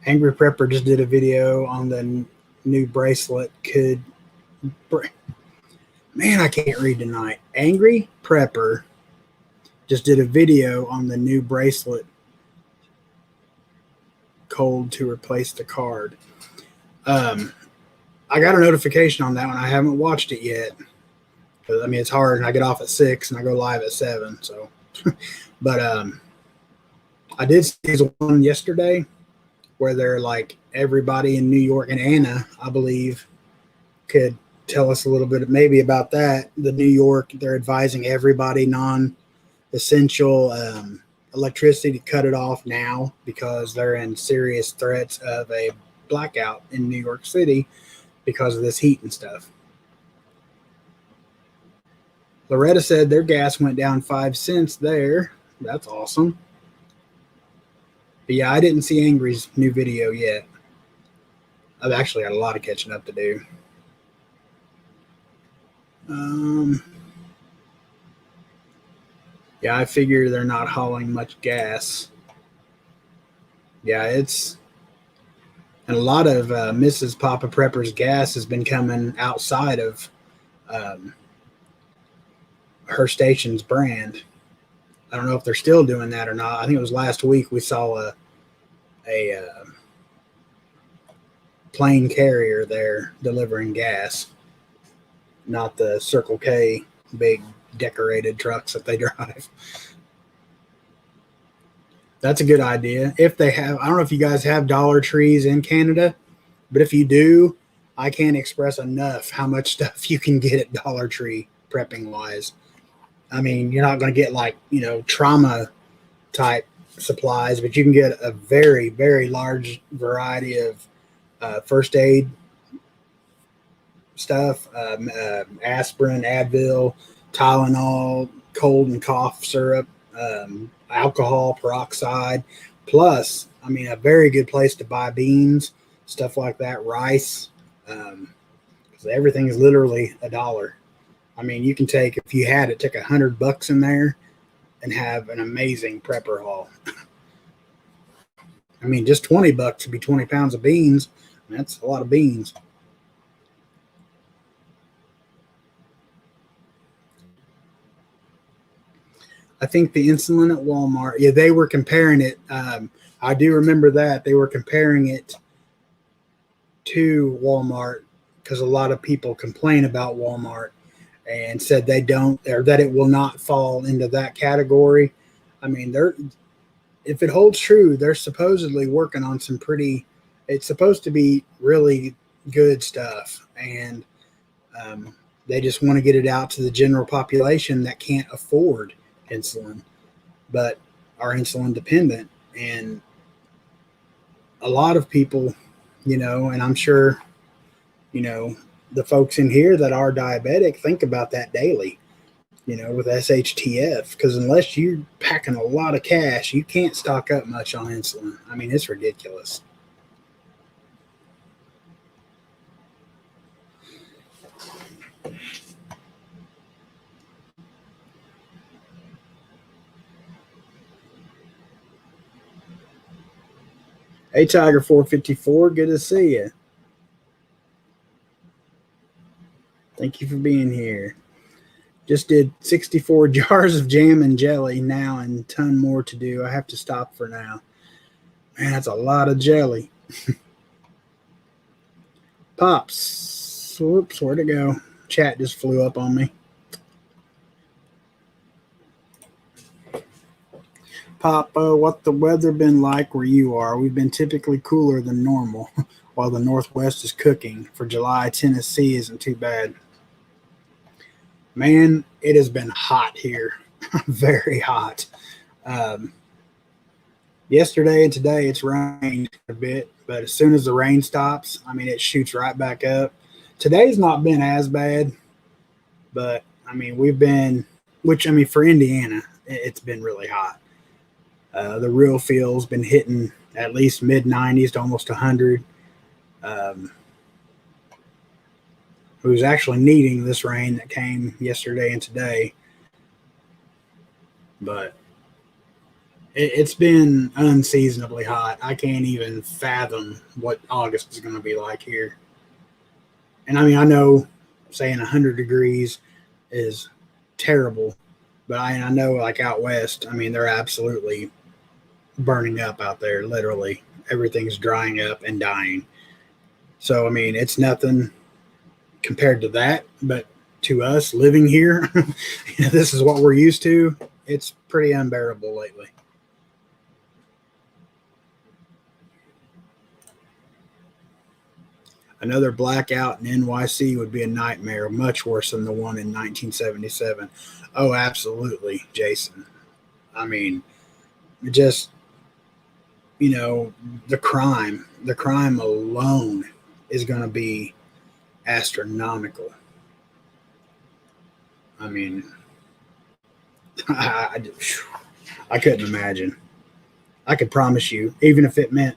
Angry Prepper just did a video on the new bracelet. Man, I can't read tonight. Angry Prepper just did a video on the new bracelet code to replace the card. I got a notification on that one. I haven't watched it yet. It's hard, and I get off at 6 and I go live at 7. So, but I did see one yesterday where they're like everybody in New York, and Anna, I believe, could tell us a little bit maybe about that. The New York, they're advising everybody non-essential electricity to cut it off now because they're in serious threats of a blackout in New York City because of this heat and stuff. Loretta said their gas went down 5 cents there. That's awesome. But yeah, I didn't see Angry's new video yet. I've actually got a lot of catching up to do. Yeah, I figure they're not hauling much gas. Yeah, and a lot of Mrs. Papa Prepper's gas has been coming outside of her station's brand. I don't know if they're still doing that or not. I think it was last week we saw a plane carrier there delivering gas, not the Circle K big decorated trucks that they drive. That's a good idea. If they have, I don't know if you guys have Dollar Trees in Canada, but if you do, I can't express enough how much stuff you can get at Dollar Tree prepping wise. You're not going to get like, trauma type supplies, but you can get a very, very large variety of first aid stuff, aspirin, Advil, Tylenol, cold and cough syrup, alcohol, peroxide, plus, a very good place to buy beans, stuff like that, rice, because everything is literally $1. You can take, if you had it, take $100 in there and have an amazing prepper haul. Just $20 would be 20 pounds of beans. That's a lot of beans. I think the insulin at Walmart, yeah, they were comparing it. I do remember that. They were comparing it to Walmart because a lot of people complain about Walmart and said they don't, or that it will not fall into that category. If it holds true, they're supposedly working on some it's supposed to be really good stuff. And they just want to get it out to the general population that can't afford insulin, but are insulin dependent. And a lot of people, and I'm sure, the folks in here that are diabetic think about that daily, with SHTF, because unless you're packing a lot of cash, you can't stock up much on insulin. I mean, it's ridiculous. Hey, Tiger 454, good to see you. Thank you for being here. Just did 64 jars of jam and jelly now and a ton more to do. I have to stop for now. Man, that's a lot of jelly. Pops. Whoops, where'd it go? Chat just flew up on me. Papa, what the weather been like where you are? We've been typically cooler than normal while the Northwest is cooking. For July, Tennessee isn't too bad. Man, it has been hot here. Very hot. Yesterday and today it's rained a bit, but as soon as the rain stops, I mean, it shoots right back up. Today's not been as bad, but I mean, for Indiana, it's been really hot. The real feel's been hitting at least mid 90s to almost 100. It was actually needing this rain that came yesterday and today, but it's been unseasonably hot. I can't even fathom what August is going to be like here. And I mean, I know saying 100 degrees is terrible, but I know like out west, I mean, they're absolutely burning up out there. Literally everything's drying up and dying. So, I mean, it's nothing compared to that, but to us living here, this is what we're used to. It's pretty unbearable lately. Another blackout in NYC would be a nightmare, much worse than the one in 1977. Oh, absolutely, Jason. I mean, just, the crime alone is going to be astronomical. I mean, I couldn't imagine. I could promise you, even if it meant,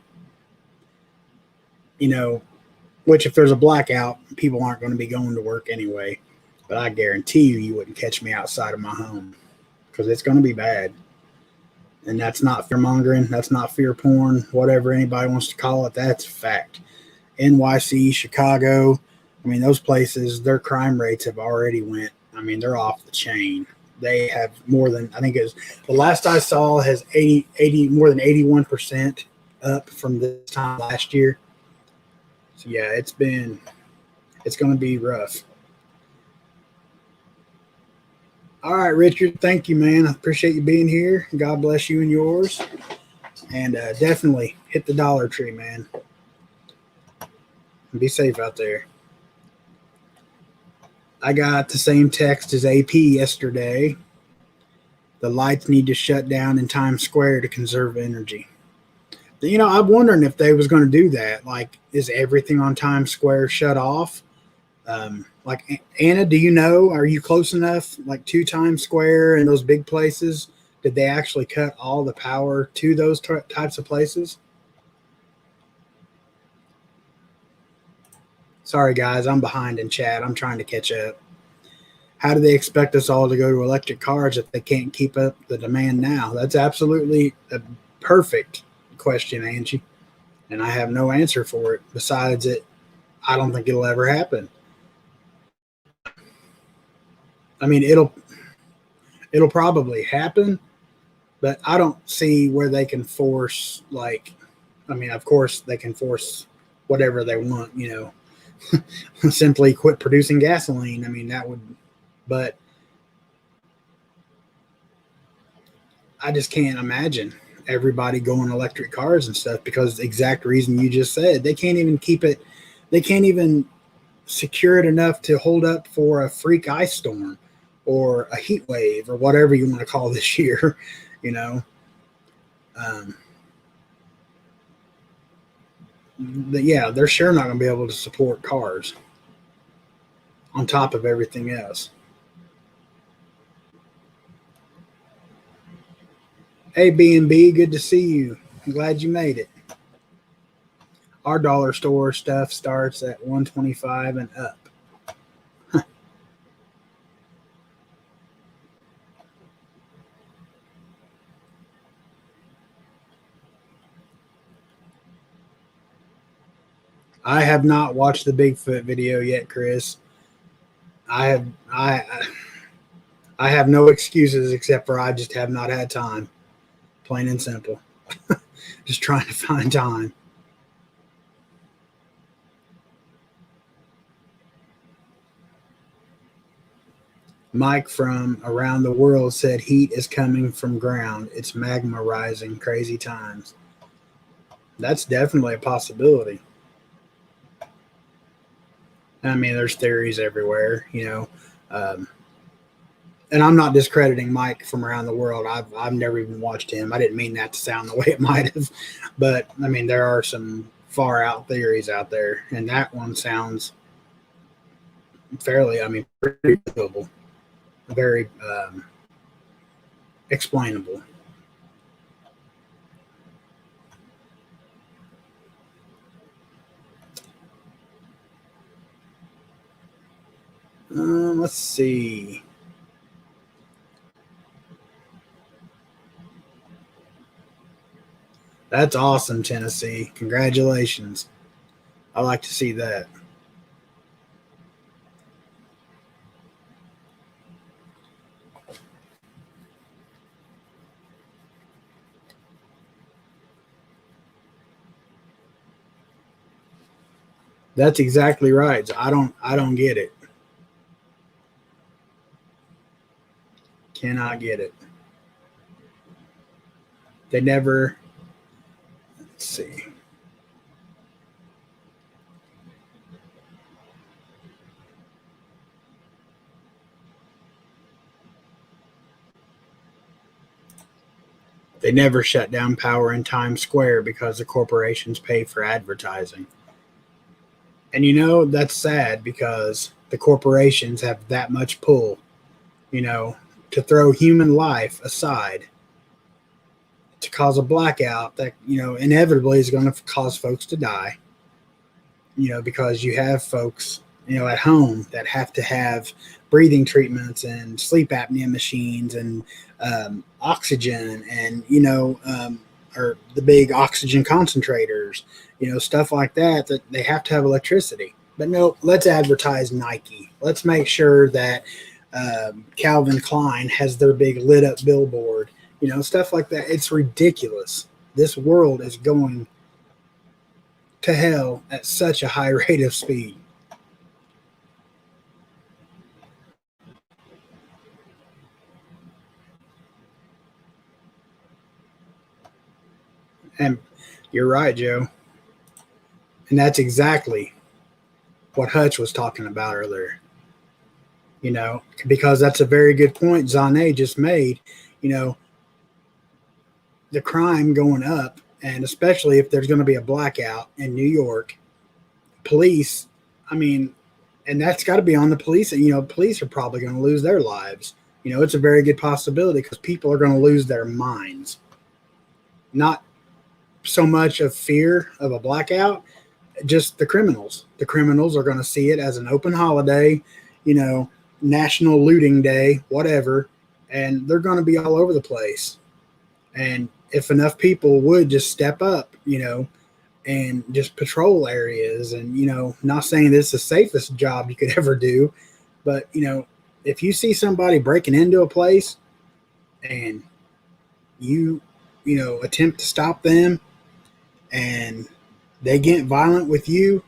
which if there's a blackout, people aren't going to be going to work anyway. But I guarantee you wouldn't catch me outside of my home because it's going to be bad. And that's not fear mongering. That's not fear porn, whatever anybody wants to call it. That's fact. NYC, Chicago, I mean, those places, their crime rates have already went. I mean, they're off the chain. They have more than, I think it was, the last I saw has more than 81% up from this time last year. So yeah, it's going to be rough. All right, Richard, thank you, man. I appreciate you being here. God bless you and yours. And definitely hit the Dollar Tree, man. And be safe out there. I got the same text as AP yesterday. The lights need to shut down in Times Square to conserve energy. I'm wondering if they was going to do that. Like, is everything on Times Square shut off? Like, Anna, do you know, are you close enough, like, to Times Square and those big places? Did they actually cut all the power to those types of places? Sorry, guys, I'm behind in chat. I'm trying to catch up. How do they expect us all to go to electric cars if they can't keep up the demand now? That's absolutely a perfect question, Angie. And I have no answer for it. Besides it, I don't think it'll ever happen. I mean, it'll probably happen, but I don't see where they can force, like, I mean, of course they can force whatever they want, simply quit producing gasoline. I mean, that would, but I just can't imagine everybody going electric cars and stuff because the exact reason you just said. They can't even keep it, they can't even secure it enough to hold up for a freak ice storm or a heat wave or whatever you want to call this year, yeah, they're sure not going to be able to support cars on top of everything else. Hey, B&B, good to see you. I'm glad you made it. Our dollar store stuff starts at $125 and up. I have not watched the Bigfoot video yet, Chris. I have no excuses except for I just have not had time. Plain and simple. Just trying to find time. Mike from around the world said heat is coming from ground. It's magma rising. Crazy times. That's definitely a possibility. I mean, there's theories everywhere, and I'm not discrediting Mike from around the world. I've never even watched him. I didn't mean that to sound the way it might have, but I mean, there are some far out theories out there, and that one sounds fairly, I mean, pretty doable, very explainable. Let's see. That's awesome, Tennessee. Congratulations. I like to see that. That's exactly right. So I don't get it. Cannot get it. They never, let's see. They never shut down power in Times Square because the corporations pay for advertising. And that's sad because the corporations have that much pull, to throw human life aside to cause a blackout that, inevitably is going to cause folks to die, because you have folks, at home that have to have breathing treatments and sleep apnea machines and oxygen and, or the big oxygen concentrators, stuff like that they have to have electricity. But no, let's advertise Nike. Let's make sure that Calvin Klein has their big lit up billboard, stuff like that. It's ridiculous. This world is going to hell at such a high rate of speed. And you're right, Joe. And that's exactly what Hutch was talking about earlier. Because that's a very good point Zane just made. The crime going up, and especially if there's going to be a blackout in New York, police, I mean, and that's got to be on the police. Police are probably going to lose their lives. It's a very good possibility because people are going to lose their minds. Not so much of fear of a blackout, just the criminals. The criminals are going to see it as an open holiday, National Looting Day, whatever, and they're going to be all over the place. And if enough people would just step up, and just patrol areas and, not saying this is the safest job you could ever do, but, if you see somebody breaking into a place and you attempt to stop them and they get violent with you,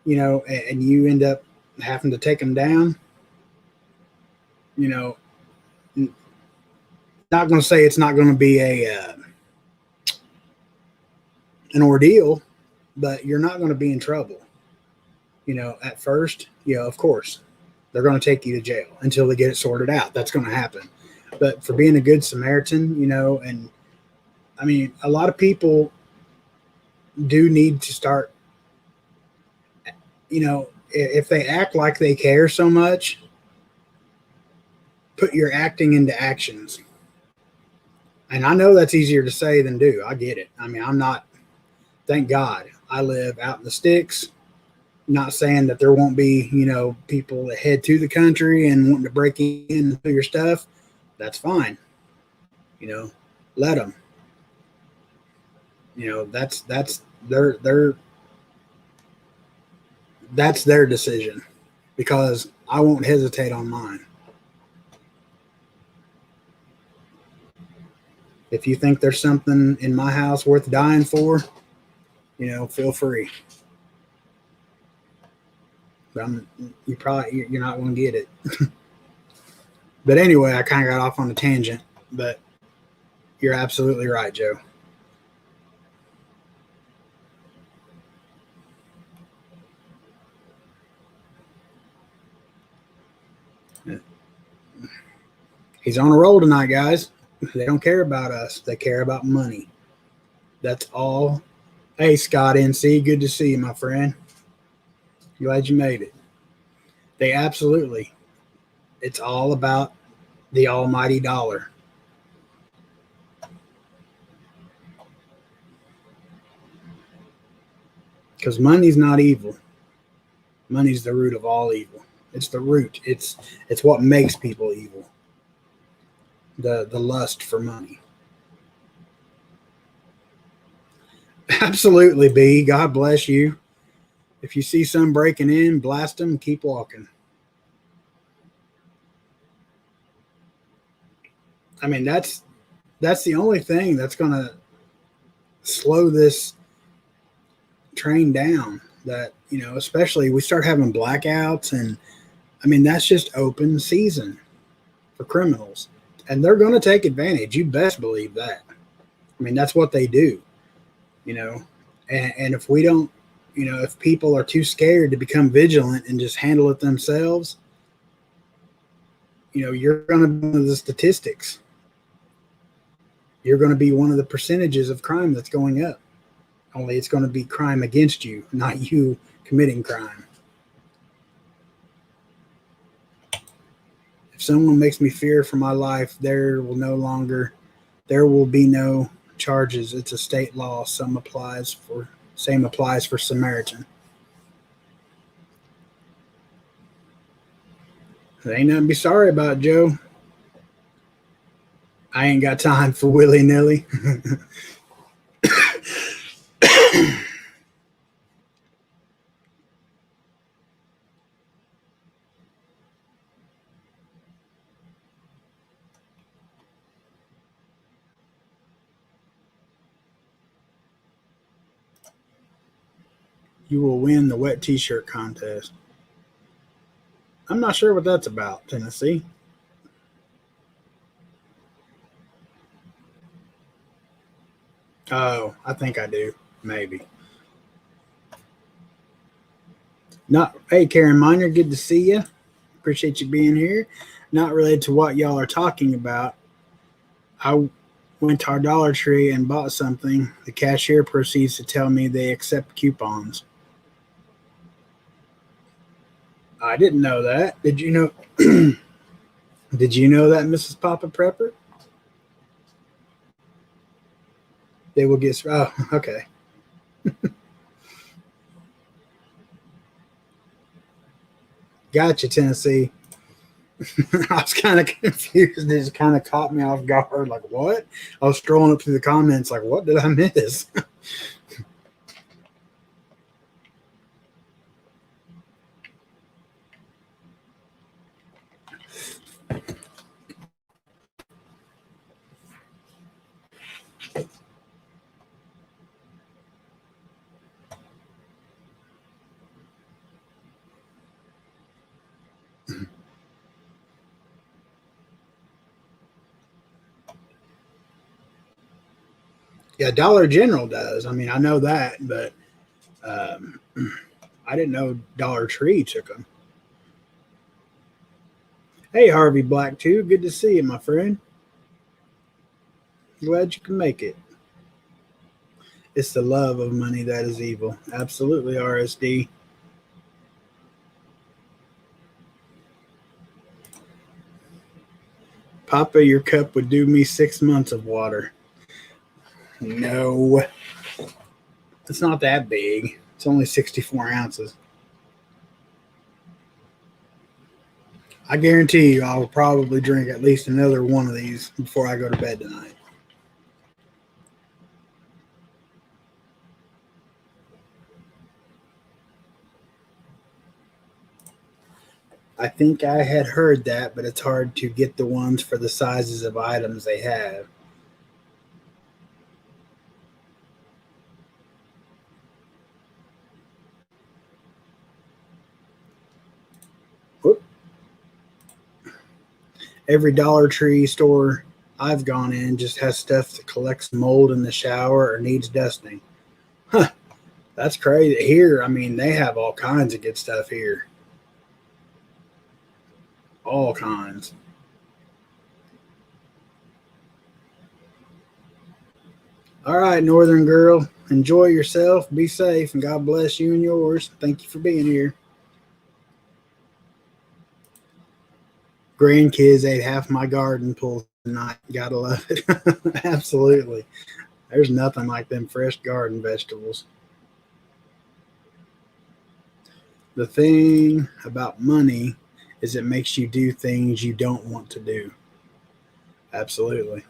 and you end up having to take them down, not going to say it's not going to be an ordeal, but you're not going to be in trouble. At first, of course, they're going to take you to jail until they get it sorted out. That's going to happen. But for being a good Samaritan, and I mean, a lot of people do need to start if they act like they care so much, put your acting into actions. And I know that's easier to say than do. I get it. I mean, I'm not, thank God, I live out in the sticks. Not saying that there won't be, people that head to the country and wanting to break into your stuff. That's fine. Let them. That's their decision, because I won't hesitate on mine. If you think there's something in my house worth dying for, feel free. But you're not going to get it. But anyway, I kind of got off on a tangent, but you're absolutely right, Joe. He's on a roll tonight, guys. They don't care about us. They care about money. That's all. Hey, Scott NC, good to see you, my friend. Glad you made it. They absolutely. It's all about the almighty dollar. Because money's not evil. Money's the root of all evil. It's the root. It's what makes people evil. The lust for money. Absolutely, B. God bless you. If you see some breaking in, blast them, keep walking. I mean, that's the only thing that's going to slow this train down. That, especially we start having blackouts, and I mean, that's just open season for criminals, and they're going to take advantage. You best believe that. I mean, that's what they do, and if we don't, if people are too scared to become vigilant and just handle it themselves, you're going to be one of the statistics. You're going to be one of the percentages of crime that's going up. Only it's going to be crime against you, not you committing crime. If someone makes me fear for my life, there will be no charges. It's a state law. Same applies for Samaritan. There ain't nothing to be sorry about, Joe. I ain't got time for willy-nilly. You will win the wet t-shirt contest. I'm not sure what that's about, Tennessee. Oh, I think I do. Maybe. Hey, Karen Miner, good to see you. Appreciate you being here. Not related to what y'all are talking about. I went to our Dollar Tree and bought something. The cashier proceeds to tell me they accept coupons. I didn't know that. Did you know? Did you know that, Mrs. Papa Prepper? They will get. Oh, okay. Gotcha, Tennessee. I was kind of confused. It just kind of caught me off guard. Like, what? I was strolling up through the comments like, what did I miss? Yeah, Dollar General does. I mean, I know that, but I didn't know Dollar Tree took them. Hey, Harvey Black, too. Good to see you, my friend. Glad you can make it. It's the love of money that is evil. Absolutely, RSD. Papa, your cup would do me 6 months of water. No, it's not that big. It's only 64 ounces. I guarantee you I will probably drink at least another one of these before I go to bed tonight. I think I had heard that, but it's hard to get the ones for the sizes of items they have. Whoop. Every Dollar Tree store I've gone in just has stuff that collects mold in the shower or needs dusting. Huh, that's crazy. Here, I mean, they have all kinds of good stuff here. All kinds. All right, Northern Girl, enjoy yourself, be safe, and God bless you and yours. Thank you for being here. Grandkids ate half my garden pull tonight. Gotta love it. Absolutely. There's nothing like them fresh garden vegetables. The thing about money is it makes you do things you don't want to do. Absolutely.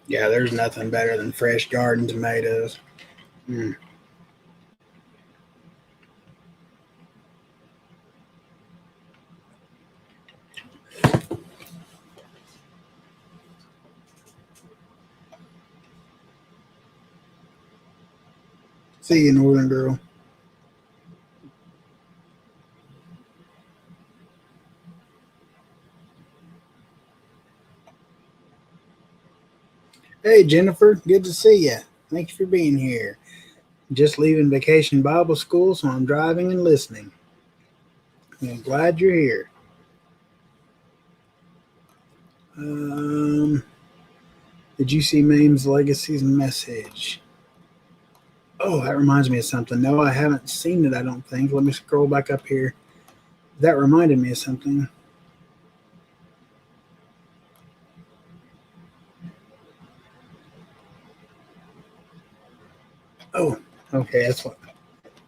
Yeah, there's nothing better than fresh garden tomatoes. Mm. See you, Northern Girl. Hey, Jennifer. Good to see you. Thanks for being here. Just leaving Vacation Bible School, so I'm driving and listening. I'm glad you're here. Did you see Mame's Legacy's message? Oh, that reminds me of something. No, I haven't seen it, I don't think. Let me scroll back up here. That reminded me of something. Oh, okay, that's what.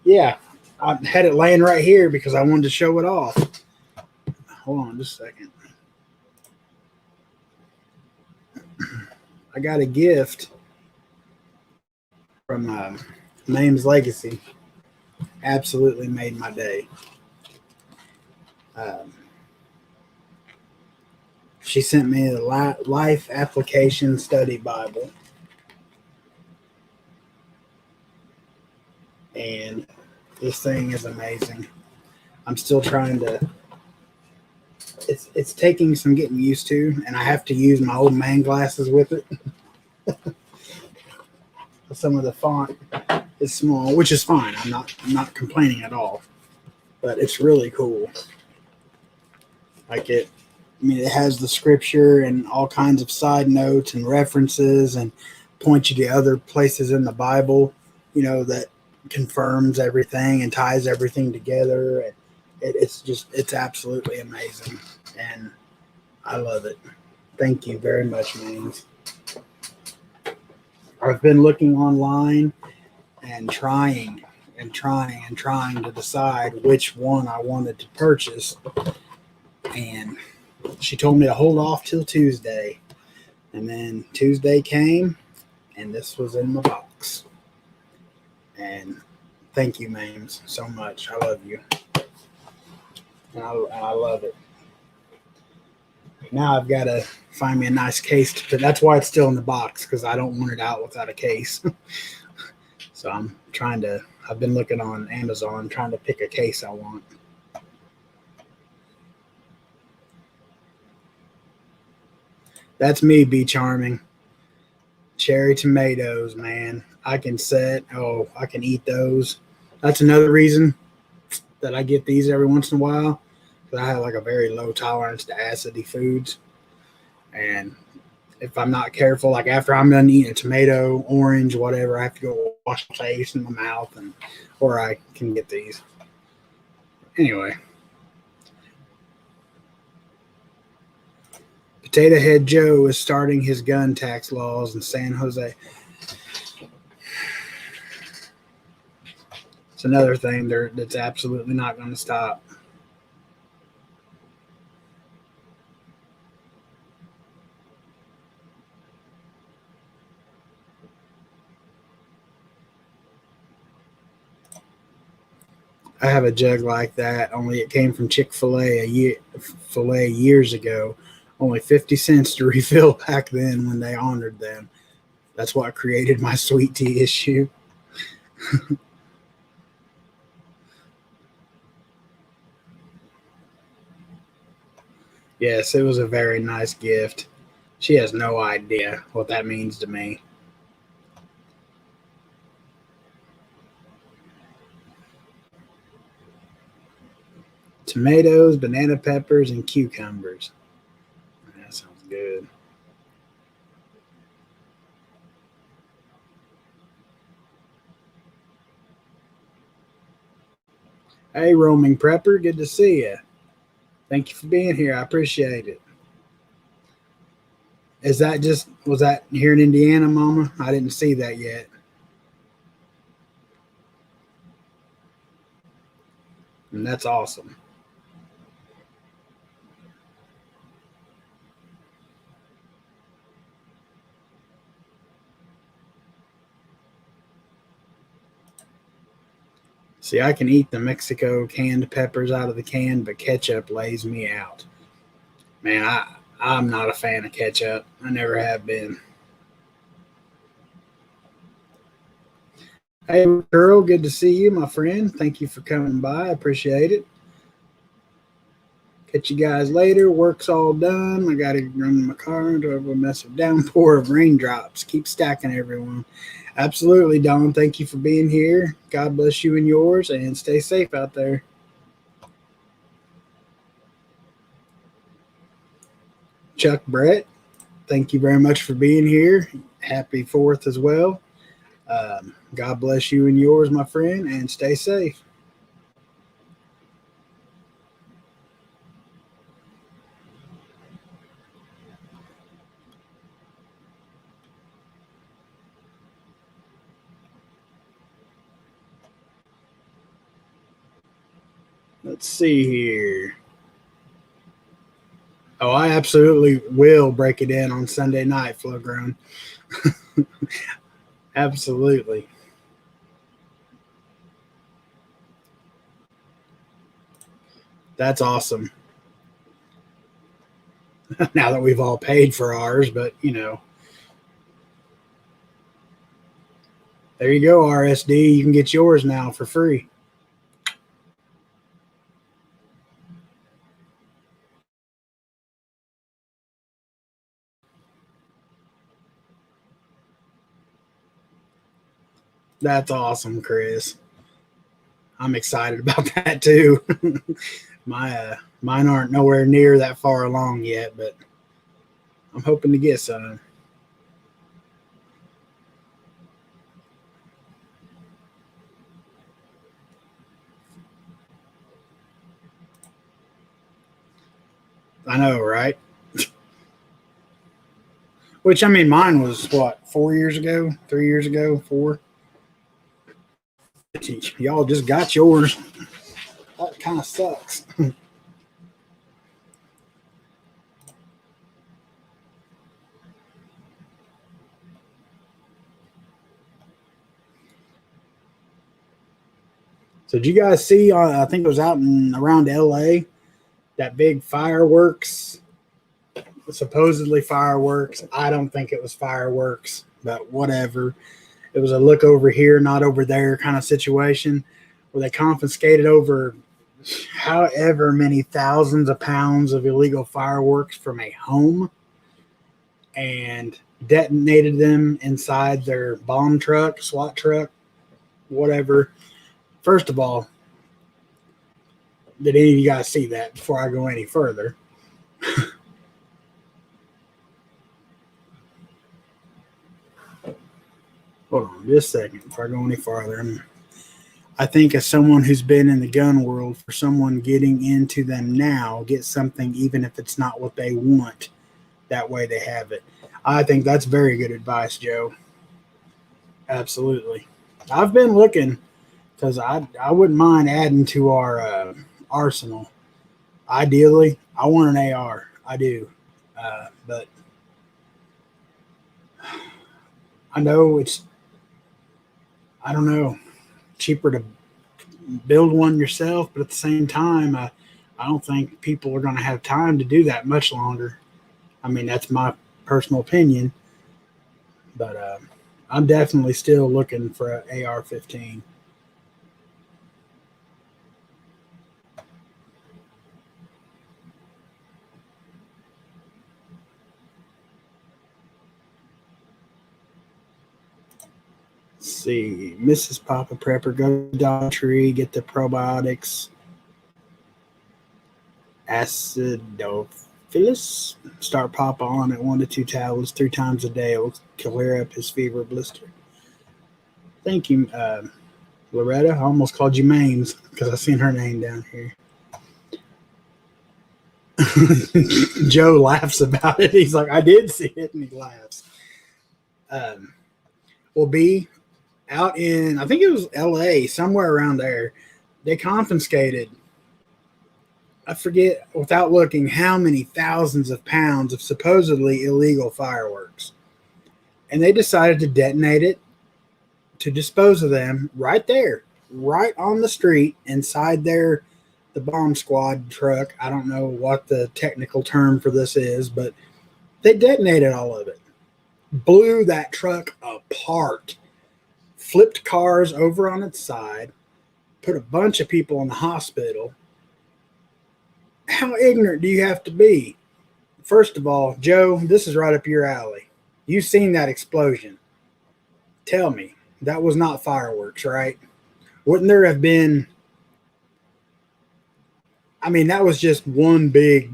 Yeah, I had it laying right here because I wanted to show it off. Hold on just a second. I got a gift from Mame's Legacy. Absolutely made my day. She sent me the Life Application Study Bible. And this thing is amazing. I'm still trying to. It's taking some getting used to, and I have to use my old man glasses with it. Some of the font is small, which is fine. I'm not complaining at all. But it's really cool. Like it. I mean, it has the scripture and all kinds of side notes and references, and points you to other places in the Bible. That confirms everything and ties everything together. And it's absolutely amazing, and I love it. Thank you very much, Maines. I've been looking online and trying to decide which one I wanted to purchase, and she told me to hold off till Tuesday, and then Tuesday came, and this was in the box. And thank you, Mames, so much. I love you. And I love it. Now I've got to find me a nice case to put. That's why it's still in the box, because I don't want it out without a case. So I've been looking on Amazon trying to pick a case I want. That's me, Be Charming. cherry tomatoes, man. I can eat those. That's another reason that I get these every once in a while. Because I have like a very low tolerance to acidy foods. And if I'm not careful, like after I'm done eating a tomato, orange, whatever, I have to go wash my face and my mouth, or I can get these. Anyway. Potato Head Joe is starting his gun tax laws in San Jose. It's another thing that's absolutely not going to stop. I have a jug like that, only it came from Chick-fil-A years ago. Only 50 cents to refill back then when they honored them. That's what created my sweet tea issue. Yes, it was a very nice gift. She has no idea what that means to me. Tomatoes, banana peppers, and cucumbers. That sounds good. Hey, roaming prepper, good to see you. Thank you for being here. I appreciate it. Was that here in Indiana, Mama? I didn't see that yet. And that's awesome. See, I can eat the Mexico canned peppers out of the can, but ketchup lays me out. Man, I'm not a fan of ketchup. I never have been. Hey, Earl, good to see you, my friend. Thank you for coming by. I appreciate it. Catch you guys later. Work's all done. I got to run in my car into a massive downpour of raindrops. Keep stacking, everyone. Absolutely, Don. Thank you for being here. God bless you and yours, and stay safe out there. Chuck Brett, thank you very much for being here. Happy 4th as well. God bless you and yours, my friend, and stay safe. Let's see here. Oh, I absolutely will break it in on Sunday night, Flowgrown. Absolutely. That's awesome. Now that we've all paid for ours, but there you go, RSD. You can get yours now for free. That's awesome, Chris. I'm excited about that too. Mine aren't nowhere near that far along yet, but I'm hoping to get some. I know, right? Which, I mean, mine was what, 4 years ago, 3 years ago, 4. Y'all just got yours. That kind of sucks. So did you guys see, I think it was out in around LA, that big fireworks, supposedly fireworks. I don't think it was fireworks, but whatever. It was a look over here, not over there kind of situation where they confiscated over however many thousands of pounds of illegal fireworks from a home. And detonated them inside their bomb truck, SWAT truck, whatever. First of all, did any of you guys see that before I go any further? Hold on just a second before I go any farther. I think as someone who's been in the gun world, for someone getting into them now, get something even if it's not what they want. That way they have it. I think that's very good advice, Joe. Absolutely. I've been looking because I wouldn't mind adding to our arsenal. Ideally, I want an AR. I do. But I know it's, I don't know, cheaper to build one yourself, but at the same time, I don't think people are going to have time to do that much longer. I mean, that's my personal opinion, but I'm definitely still looking for an AR-15. Let's see, Mrs. Papa Prepper, go to Dollar Tree, get the probiotics. Acidophilus. Start Papa on at 1 to 2 tablets 3 times a day. It will clear up his fever blister. Thank you, Loretta. I almost called you Mames because I seen her name down here. Joe laughs about it. He's like, I did see it, and he laughs. Well, B, out in, I think it was LA, somewhere around there, they confiscated, I forget without looking how many thousands of pounds of supposedly illegal fireworks. And they decided to detonate it, to dispose of them right there, right on the street inside the bomb squad truck. I don't know what the technical term for this is, but they detonated all of it. Blew that truck apart, flipped cars over on its side, put a bunch of people in the hospital. How ignorant do you have to be? First of all, Joe, this is right up your alley. You've seen that explosion. Tell me, that was not fireworks, right? Wouldn't there have been? I mean, that was just one big,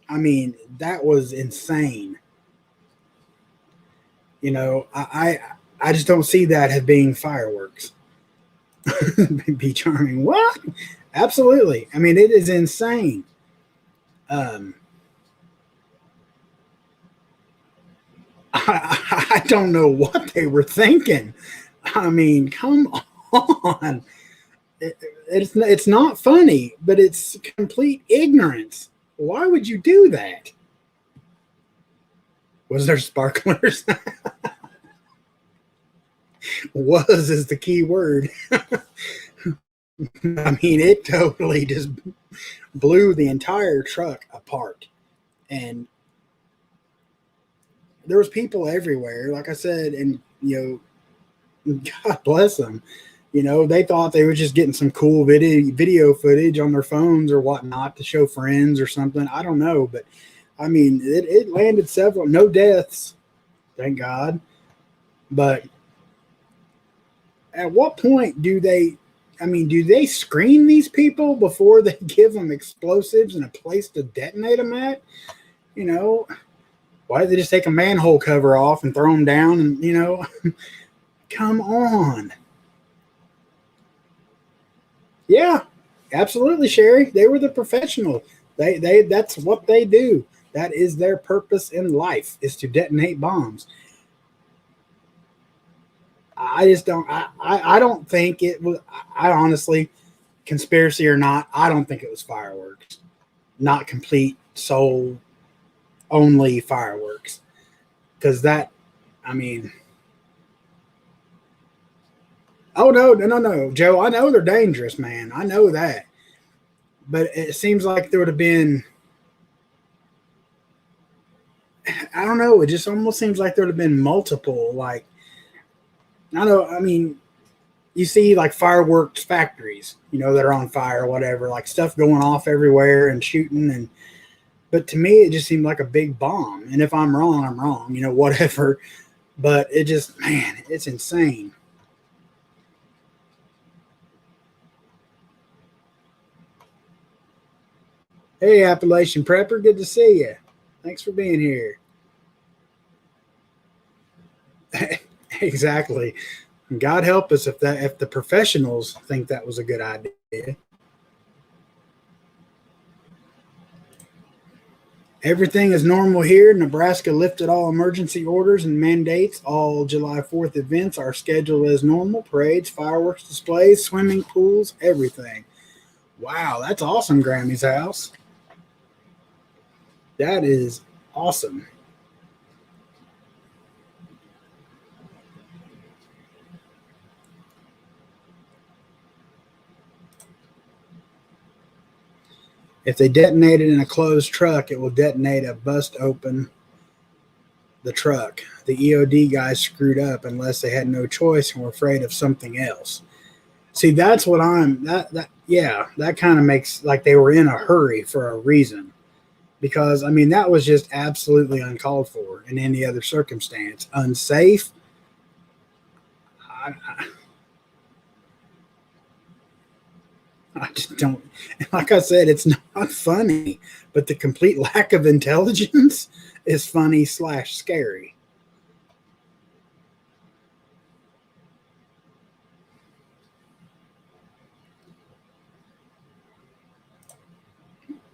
I mean, that was insane. You know, I just don't see that as being fireworks. Be charming. What? Absolutely. I mean, it is insane. I don't know what they were thinking. I mean, come on. It's not funny, but it's complete ignorance. Why would you do that? Was there sparklers? Was is the key word. I mean, it totally just blew the entire truck apart. And there was people everywhere, like I said, and, you know, God bless them. You know, they thought they were just getting some cool video footage on their phones or whatnot to show friends or something. I don't know, but I mean, it landed several, no deaths, thank God. But at what point do they screen these people before they give them explosives and a place to detonate them at? You know, why did they just take a manhole cover off and throw them down? And, you know, come on. Yeah, absolutely, Sherry. They were the professional. That's what they do. That is their purpose in life, is to detonate bombs. I just don't. I don't think it was. I honestly, conspiracy or not, I don't think it was fireworks. Not complete soul only fireworks, because that. I mean. Oh no, Joe. I know they're dangerous, man. I know that, but it seems like there would have been. I don't know. It just almost seems like there would have been multiple. Like, I mean, you see like fireworks factories, you know, that are on fire or whatever, like stuff going off everywhere and shooting, But to me, it just seemed like a big bomb. And if I'm wrong, I'm wrong, whatever. But it just, man, it's insane. Hey, Appalachian Prepper, good to see you. Thanks for being here. Exactly. God help us if the professionals think that was a good idea. Everything is normal here. Nebraska lifted all emergency orders and mandates. All July 4th events are scheduled as normal. Parades, fireworks displays, swimming pools, everything. Wow, that's awesome, Grammy's house. That is awesome. If they detonate it in a closed truck, it will detonate a bust open the truck. The EOD guys screwed up unless they had no choice and were afraid of something else. See, that's what that kind of makes like they were in a hurry for a reason. Because, I mean, that was just absolutely uncalled for in any other circumstance. Unsafe. I just don't, like I said, it's not funny, but the complete lack of intelligence is funny / scary.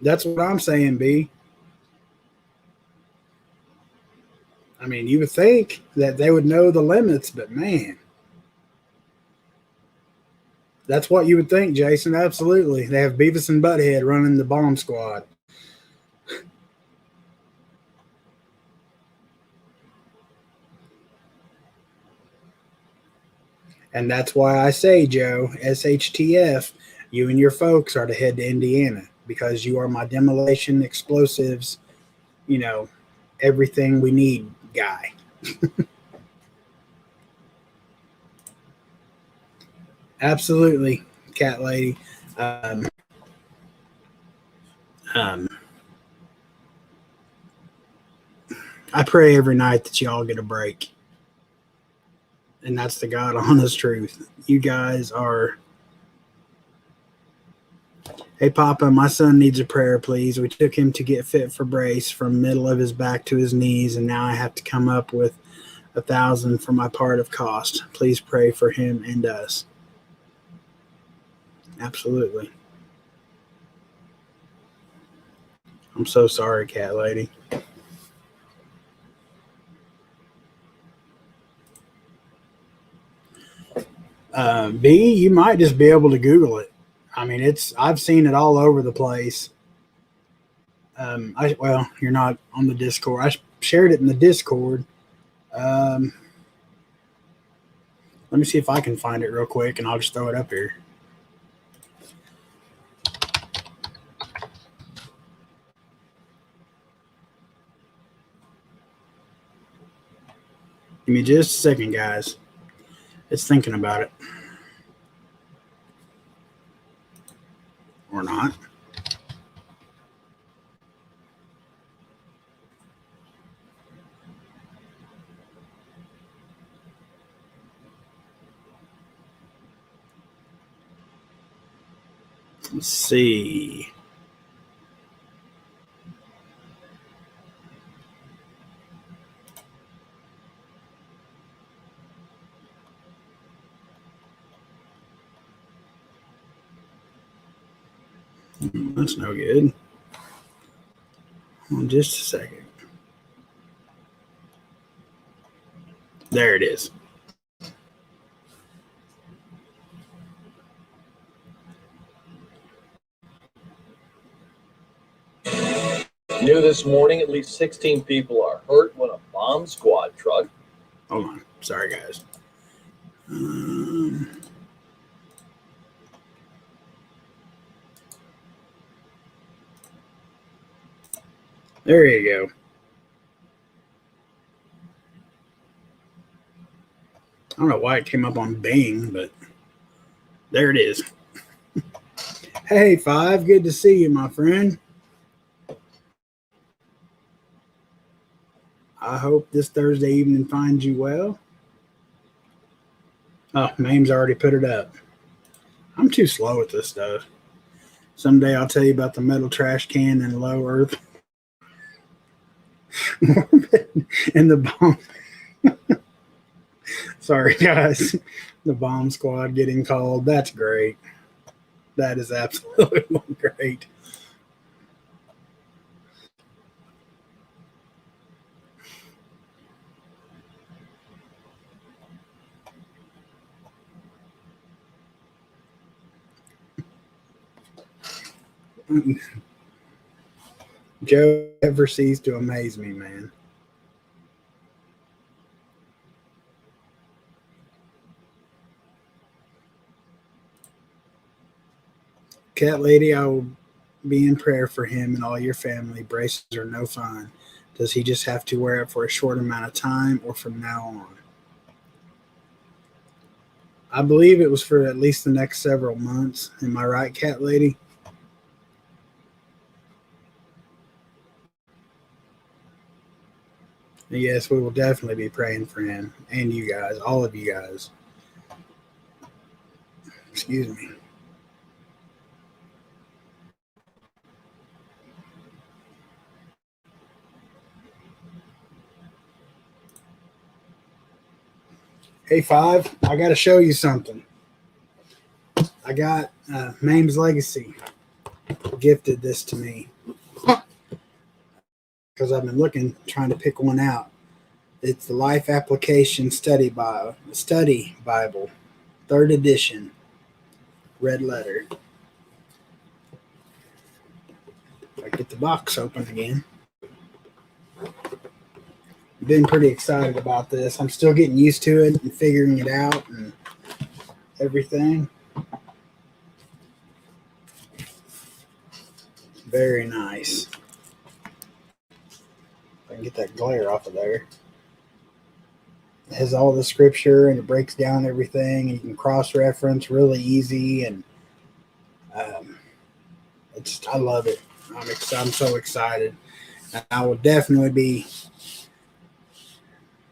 That's what I'm saying, B. I mean, you would think that they would know the limits, but man. That's what you would think, Jason. Absolutely. They have Beavis and Butthead running the bomb squad. And that's why I say, Joe, SHTF, you and your folks are to head to Indiana because you are my demolition, explosives, everything we need guy. Absolutely, cat lady. I pray every night that y'all get a break. And that's the God honest truth. You guys are. Hey, Papa, my son needs a prayer, please. We took him to get fit for brace from middle of his back to his knees, and now I have to come up with $1,000 for my part of cost. Please pray for him and us. Absolutely. I'm so sorry, cat lady. B, you might just be able to Google it. I mean, I've seen it all over the place. You're not on the Discord. I shared it in the Discord. Let me see if I can find it real quick, and I'll just throw it up here. Give me just a second, guys. It's thinking about it. Or not. Let's see. That's no good. Hold on just a second. There it is. New this morning, at least 16 people are hurt when a bomb squad truck. Hold on. Sorry, guys. There you go. I don't know why it came up on Bing, but there it is. Hey, Five. Good to see you, my friend. I hope this Thursday evening finds you well. Oh, Mame's already put it up. I'm too slow at this stuff. Someday I'll tell you about the metal trash can in low earth and the bomb. Sorry, guys. The bomb squad getting called. That's great. That is absolutely great. Joe never ceases to amaze me, man. Cat lady, I will be in prayer for him and all your family. Braces are no fun. Does he just have to wear it for a short amount of time or from now on? I believe it was for at least the next several months. Am I right, cat lady? Yes, we will definitely be praying for him and you guys, all of you guys. Excuse me. Hey, Five, I got to show you something. I got Mame's Legacy gifted this to me because I've been looking, trying to pick one out. It's the Life Application Study Bible, third edition, red letter. I get the box open again. Been pretty excited about this. I'm still getting used to it and figuring it out and everything. Very nice. If I can get that glare off of there. It has all the scripture and it breaks down everything and you can cross-reference really easy and I love it. I'm so excited. And I will definitely be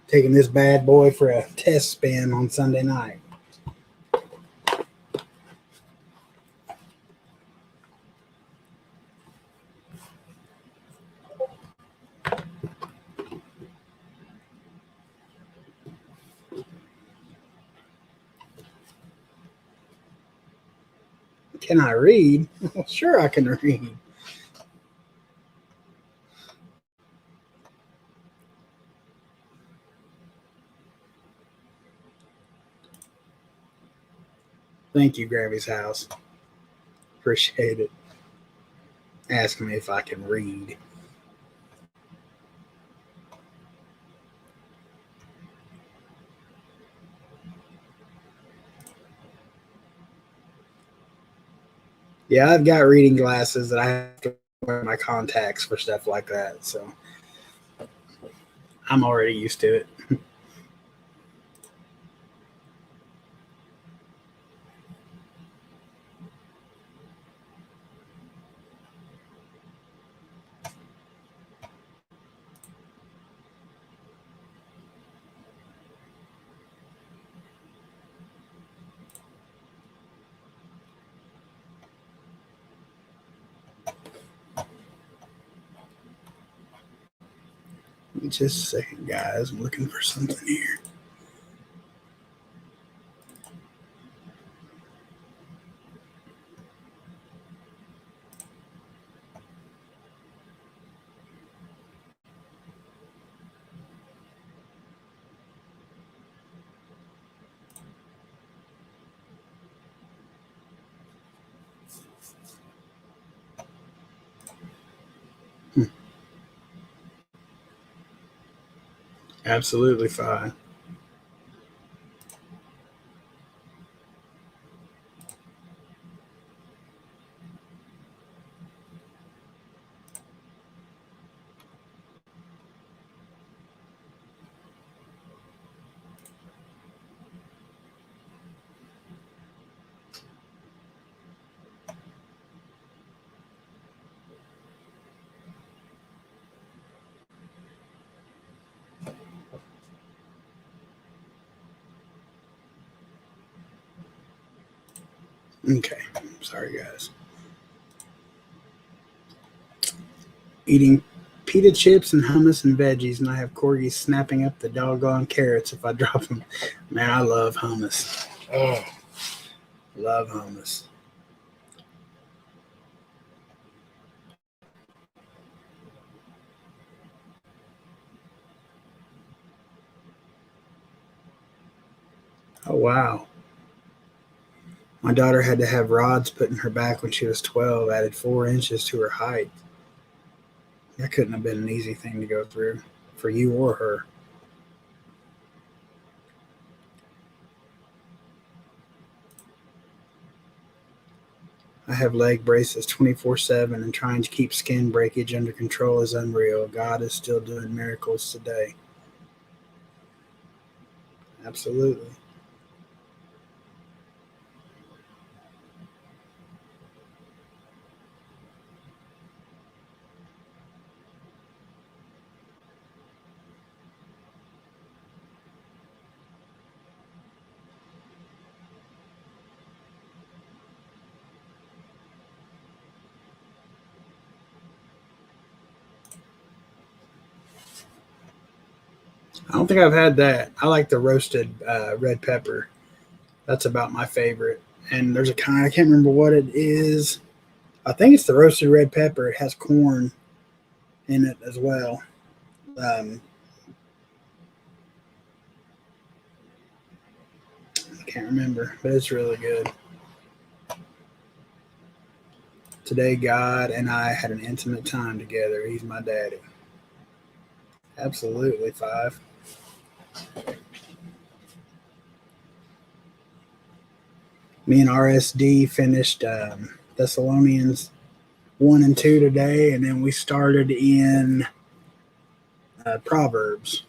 taking this bad boy for a test spin on Sunday night. Can I read? Well, sure I can read. Thank you, Grammy's house. Appreciate it. Ask me if I can read. Yeah, I've got reading glasses that I have to wear my contacts for stuff like that. So I'm already used to it. Just a second, guys. I'm looking for something here. Absolutely fine. Okay. Sorry, guys. Eating pita chips and hummus and veggies, and I have corgis snapping up the doggone carrots if I drop them. Man, I love hummus. Oh, love hummus. Oh, wow. My daughter had to have rods put in her back when she was 12, added 4 inches to her height. That couldn't have been an easy thing to go through for you or her. I have leg braces 24/7, and trying to keep skin breakage under control is unreal. God is still doing miracles today. Absolutely. I don't think I've had that. I like the roasted red pepper. That's about my favorite. And there's a kind, I can't remember what it is. I think it's the roasted red pepper. It has corn in it as well. Um, I can't remember, but it's really good. Today, God and I had an intimate time together. He's my daddy. Absolutely, 5. Me and RSD finished Thessalonians 1 and 2 today, and then we started in Proverbs.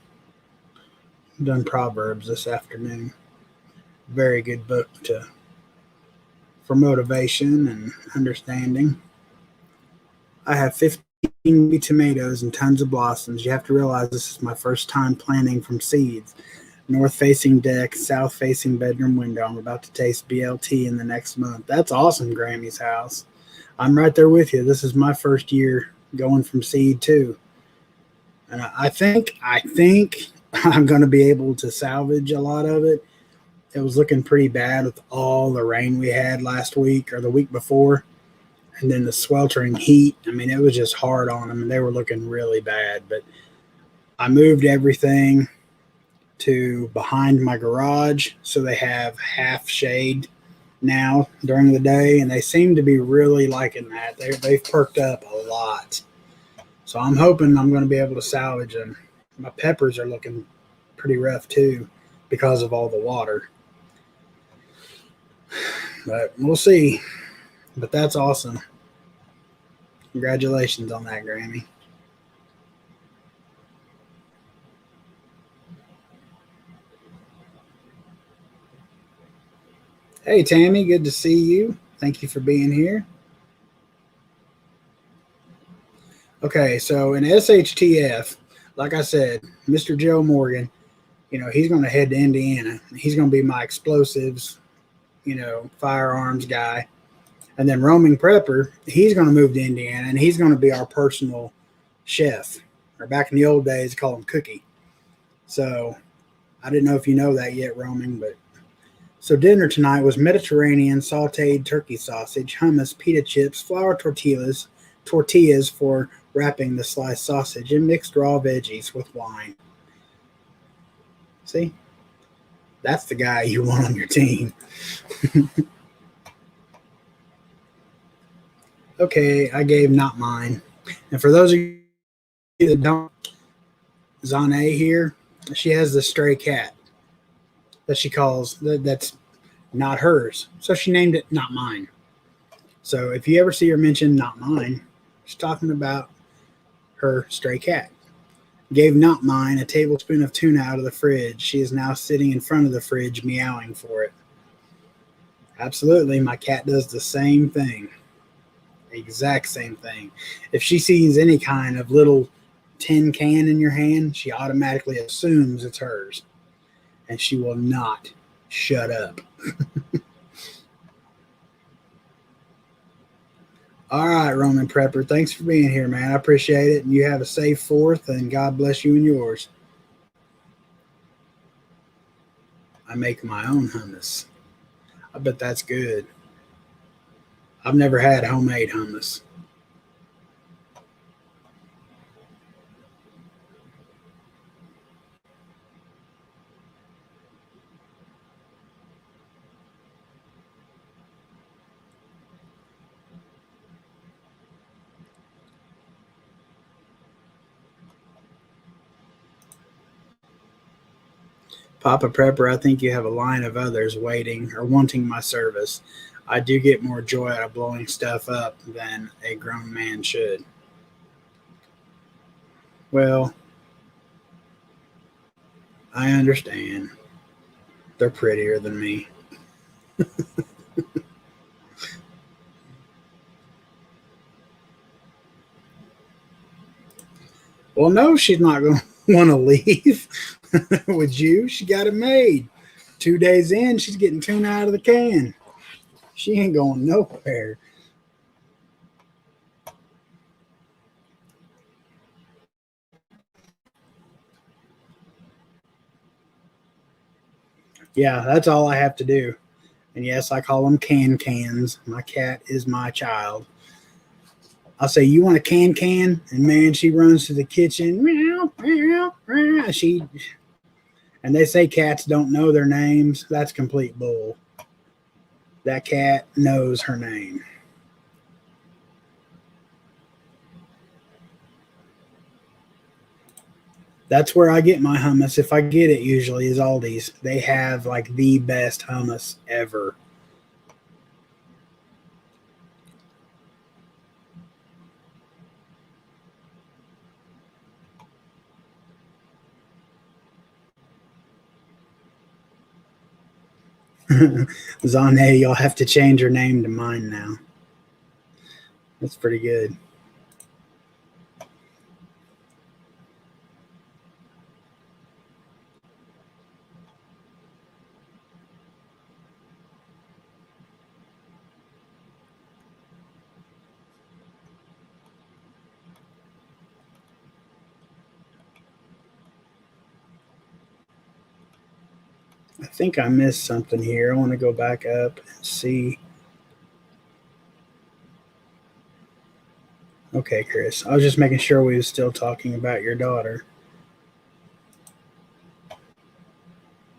I've done Proverbs this afternoon. Very good book for motivation and understanding. I have 15 tomatoes and tons of blossoms. You have to realize this is my first time planting from seeds. North-facing deck, south-facing bedroom window. I'm about to taste BLT in the next month. That's awesome, Grammy's house. I'm right there with you. This is my first year going from seed too. And I think I'm going to be able to salvage a lot of it. It was looking pretty bad with all the rain we had last week or the week before. And then the sweltering heat. I mean, it was just hard on them. And they were looking really bad. But I moved everything to behind my garage, so they have half shade now during the day, and they seem to be really liking that. They've perked up a lot, so I'm hoping I'm going to be able to salvage them. My peppers are looking pretty rough too because of all the water, but we'll see. But that's awesome. Congratulations on that, Grammy. Hey, Tammy, good to see you. Thank you for being here. Okay, so in SHTF, like I said, Mr. Joe Morgan, he's going to head to Indiana. He's going to be my explosives, firearms guy. And then Roaming Prepper, he's going to move to Indiana, and he's going to be our personal chef. Or back in the old days, call him Cookie. So I didn't know if you know that yet, Roaming, but so dinner tonight was Mediterranean sauteed turkey sausage, hummus, pita chips, flour tortillas for wrapping the sliced sausage, and mixed raw veggies with wine. See? That's the guy you want on your team. Okay, I gave not mine. And for those of you that don't, Zane here, she has the stray cat that she calls, that's not hers. So she named it Not Mine. So if you ever see her mention Not Mine, she's talking about her stray cat. Gave Not Mine a tablespoon of tuna out of the fridge. She is now sitting in front of the fridge meowing for it. Absolutely, my cat does the same thing. Exact same thing. If she sees any kind of little tin can in your hand, she automatically assumes it's hers. And she will not shut up. All right, Roman Prepper. Thanks for being here, man. I appreciate it. And you have a safe 4th, and God bless you and yours. I make my own hummus. I bet that's good. I've never had homemade hummus. Papa Prepper, I think you have a line of others waiting or wanting my service. I do get more joy out of blowing stuff up than a grown man should. Well, I understand. They're prettier than me. Well, no, she's not going to want to leave with you. She got it made. 2 days in, she's getting tuna out of the can. She ain't going nowhere. Yeah, that's all I have to do. And yes, I call them cans. My cat is my child. I'll say, "You want a can?" And man, she runs to the kitchen. Meow, meow, meow. And they say cats don't know their names. That's complete bull. That cat knows her name. That's where I get my hummus. If I get it, usually is Aldi's. They have like the best hummus ever. Zane, you'll have to change your name to mine now. That's pretty good. I think I missed something here. I want to go back up and see. Okay, Chris. I was just making sure we were still talking about your daughter.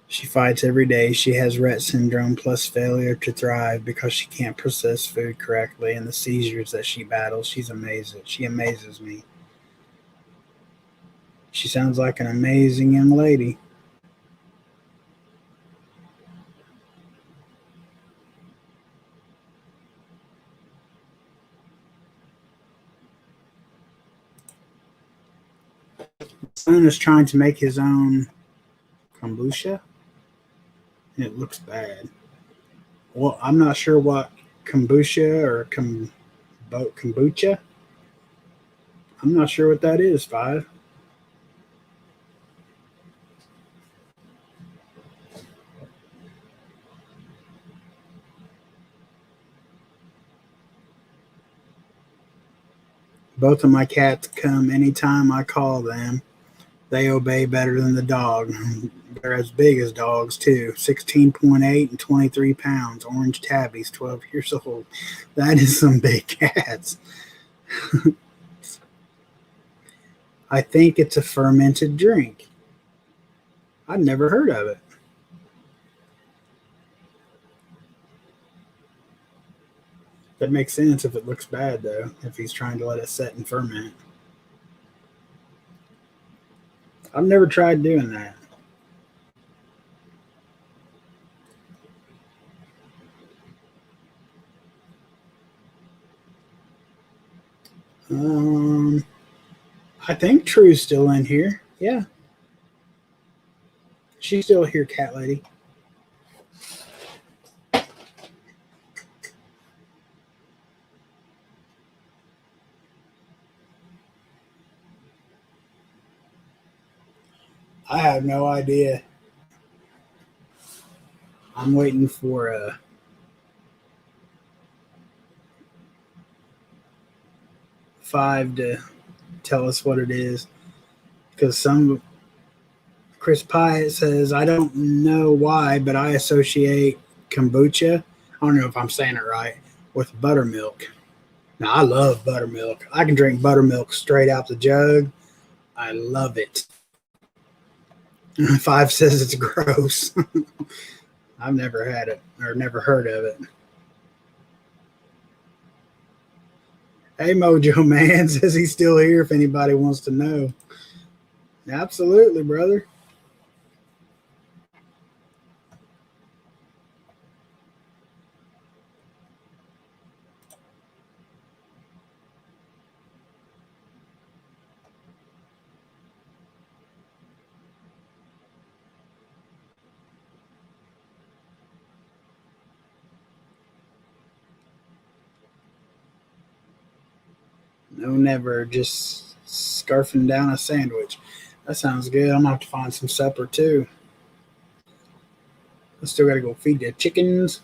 She fights every day. She has Rett syndrome plus failure to thrive because she can't process food correctly and the seizures that she battles. She's amazing. She amazes me. She sounds like an amazing young lady. Son is trying to make his own kombucha. It looks bad. Well, I'm not sure what kombucha or kombucha. I'm not sure what that is, Five. Both of my cats come anytime I call them. They obey better than the dog. They're as big as dogs, too. 16.8 and 23 pounds. Orange tabbies, 12 years old. That is some big cats. I think it's a fermented drink. I'd never heard of it. That makes sense if it looks bad, though, if he's trying to let it set and ferment. I've never tried doing that. I think True's still in here. Yeah. She's still here, cat lady. I have no idea. I'm waiting for 5 to tell us what it is. Because Chris Pyatt says, I don't know why, but I associate kombucha, I don't know if I'm saying it right, with buttermilk. Now, I love buttermilk. I can drink buttermilk straight out the jug. I love it. 5 says it's gross. I've never had it or never heard of it. Hey, Mojo Man says he's still here if anybody wants to know. Absolutely, brother. No, never. Just scarfing down a sandwich. That sounds good. I'm going to have to find some supper, too. I still got to go feed the chickens.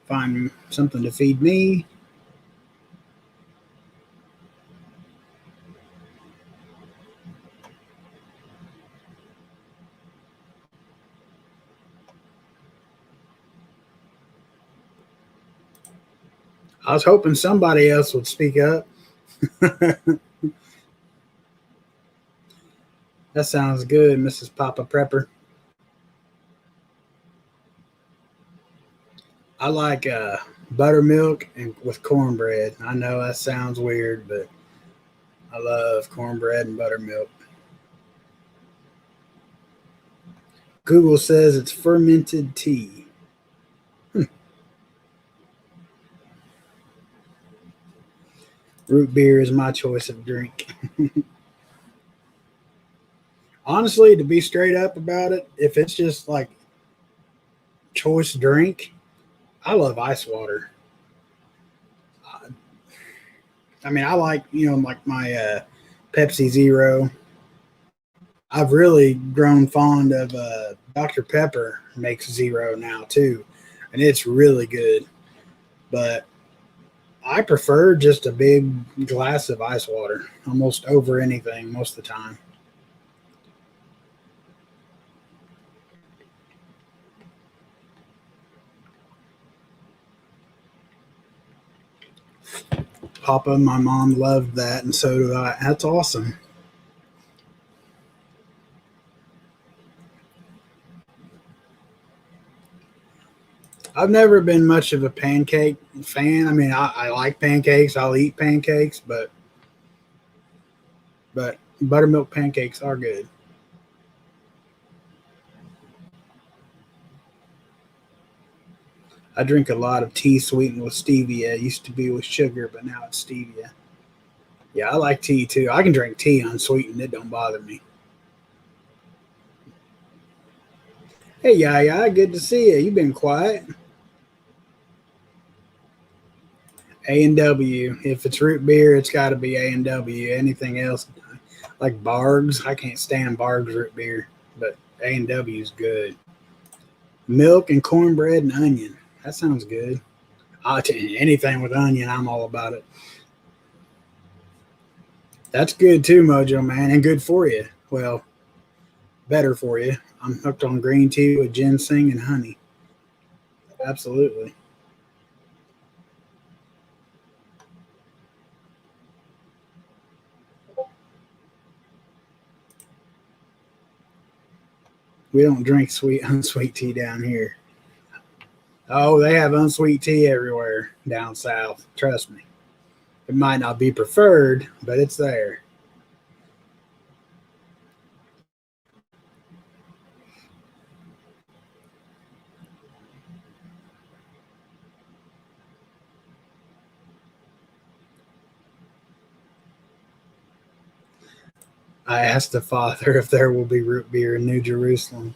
Find something to feed me. I was hoping somebody else would speak up. That sounds good, Mrs. Papa Prepper. I like buttermilk and with cornbread. I know that sounds weird, but I love cornbread and buttermilk. Google says it's fermented tea. Root beer is my choice of drink. Honestly, to be straight up about it, if it's just like choice drink, I love ice water. I mean, I like, like my Pepsi Zero. I've really grown fond of Dr. Pepper makes Zero now too, and it's really good. But I prefer just a big glass of ice water almost over anything most of the time. Papa and my mom loved that, and so do I. That's awesome. I've never been much of a pancake fan. I mean, I like pancakes. I'll eat pancakes, but buttermilk pancakes are good. I drink a lot of tea sweetened with stevia. It used to be with sugar, but now it's stevia. Yeah, I like tea too. I can drink tea unsweetened. It don't bother me. Hey, Yaya, good to see you. You've been quiet. A&W. If it's root beer, it's got to be A&W. Anything else, like Bargs, I can't stand Bargs root beer, but A&W is good. Milk and cornbread and onion. That sounds good. Anything with onion, I'm all about it. That's good too, Mojo Man, and good for you. Well, better for you. I'm hooked on green tea with ginseng and honey. Absolutely. We don't drink unsweet tea down here. Oh, they have unsweet tea everywhere down south. Trust me. It might not be preferred, but it's there. I asked the Father if there will be root beer in New Jerusalem.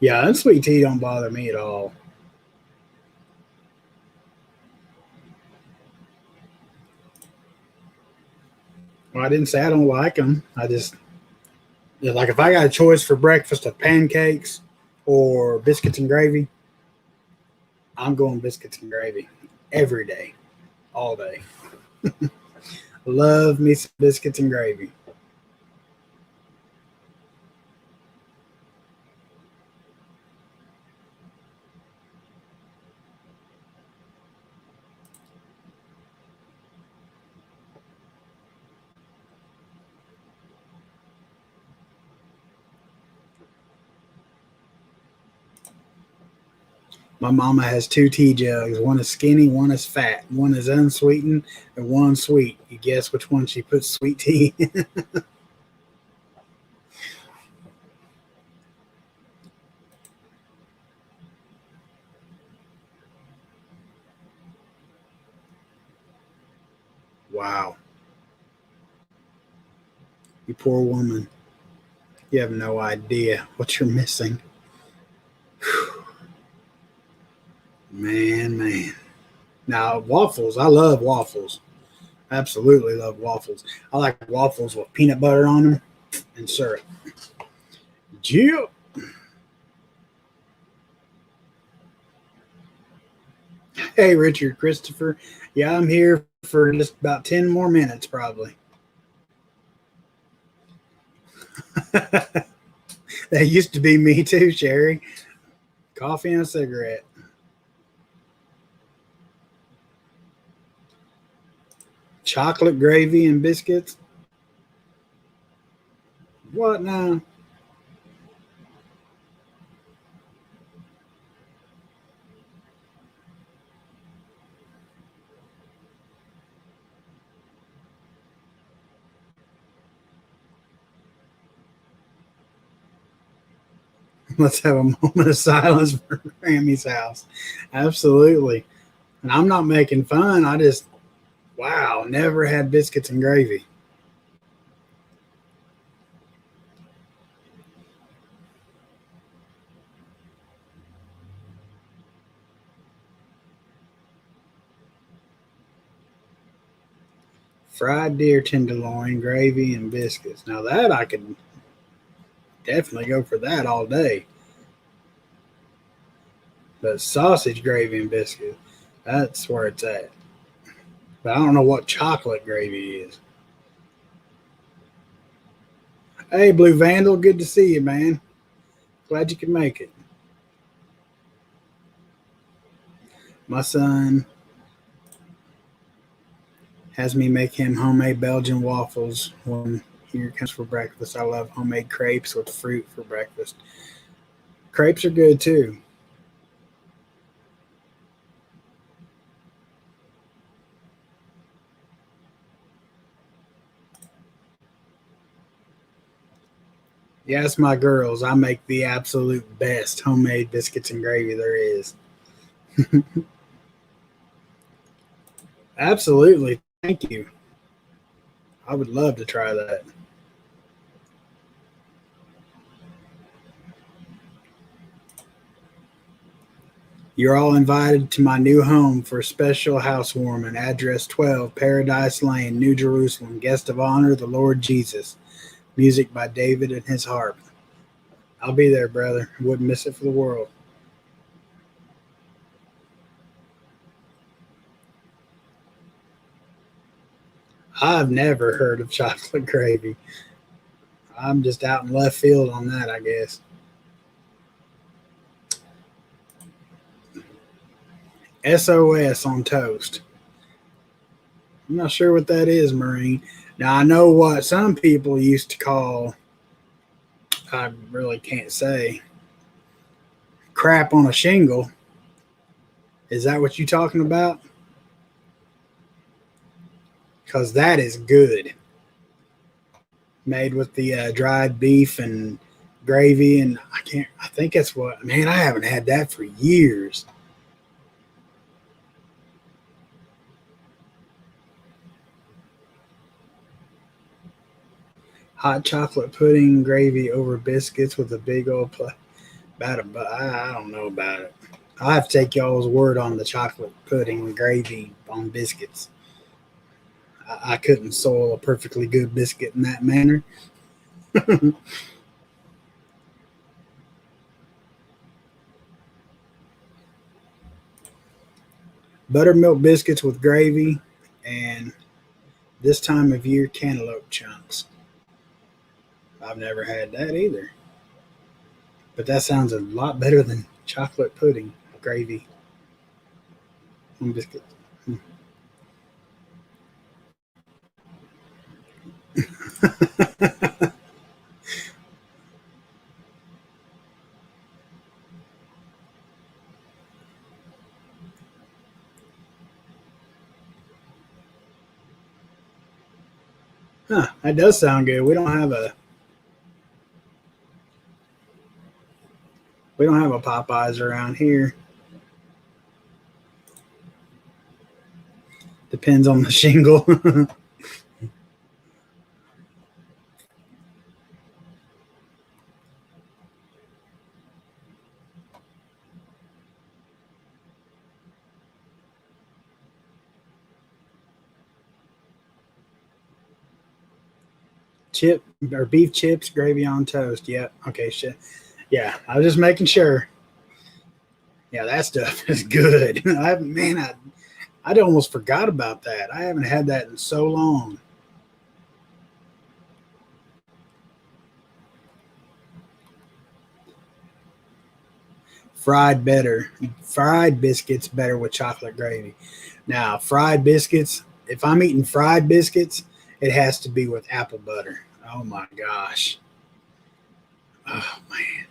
Yeah, unsweet tea don't bother me at all. Well, I didn't say I don't like them. I just, like, if I got a choice for breakfast of pancakes or biscuits and gravy, I'm going biscuits and gravy every day, all day. Love me some biscuits and gravy. My mama has 2 tea jugs. One is skinny, one is fat. One is unsweetened, and one sweet. You guess which one she puts sweet tea in? Wow. You poor woman. You have no idea what you're missing. Man. Now, waffles. I love waffles. Absolutely love waffles. I like waffles with peanut butter on them and syrup. Jill. Hey, Richard Christopher. Yeah, I'm here for just about 10 more minutes, probably. That used to be me too, Sherry. Coffee and a cigarette. Chocolate gravy and biscuits. What now? Let's have a moment of silence for Grammy's house. Absolutely. And I'm not making fun. Wow, never had biscuits and gravy. Fried deer tenderloin, gravy, and biscuits. Now that I could definitely go for that all day. But sausage gravy and biscuits, that's where it's at. But I don't know what chocolate gravy is. Hey, Blue Vandal, good to see you, man. Glad you could make it. My son has me make him homemade Belgian waffles when he comes for breakfast. I love homemade crepes with fruit for breakfast. Crepes are good too. Yes, my girls, I make the absolute best homemade biscuits and gravy there is. Absolutely. Thank you. I would love to try that. You're all invited to my new home for a special housewarming. Address 12, Paradise Lane, New Jerusalem. Guest of honor, the Lord Jesus. Music by David and his harp. I'll be there, brother. Wouldn't miss it for the world. I've never heard of chocolate gravy. I'm just out in left field on that, I guess. SOS on toast. I'm not sure what that is, Marine. Now, I know what some people used to call, I really can't say, crap on a shingle. Is that what you're talking about? Because that is good. Made with the dried beef and gravy, and I think that's what, man, I haven't had that for years. Hot chocolate pudding gravy over biscuits with a big old plate. I don't know about it. I'll have to take y'all's word on the chocolate pudding and gravy on biscuits. I couldn't soil a perfectly good biscuit in that manner. buttermilk biscuits with gravy, and this time of year cantaloupe chunks. I've never had that either. But that sounds a lot better than chocolate pudding gravy on biscuits. Huh, that does sound good. We don't have a Popeyes around here. Depends on the shingle. Chip or beef chips, gravy on toast. Yep. Okay. Shit. Yeah. I was just making sure. Yeah, that stuff is good. I'd almost forgot about that. I haven't had that in so long. Fried biscuits better with chocolate gravy. Now, fried biscuits, if I'm eating fried biscuits, it has to be with apple butter. Oh my gosh. Oh man.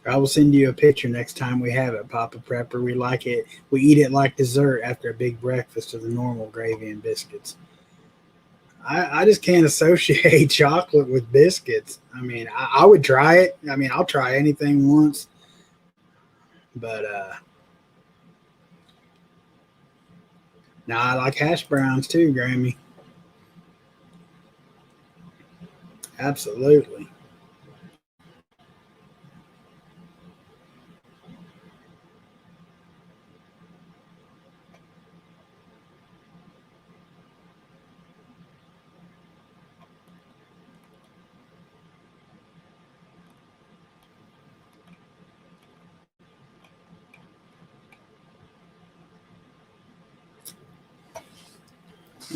I will send you a picture next time we have it, Papa Prepper. We like it. We eat it like dessert after a big breakfast of the normal gravy and biscuits. I just can't associate chocolate with biscuits. I mean, I would try it. I mean, I'll try anything once. But now I like hash browns too, Grammy. Absolutely.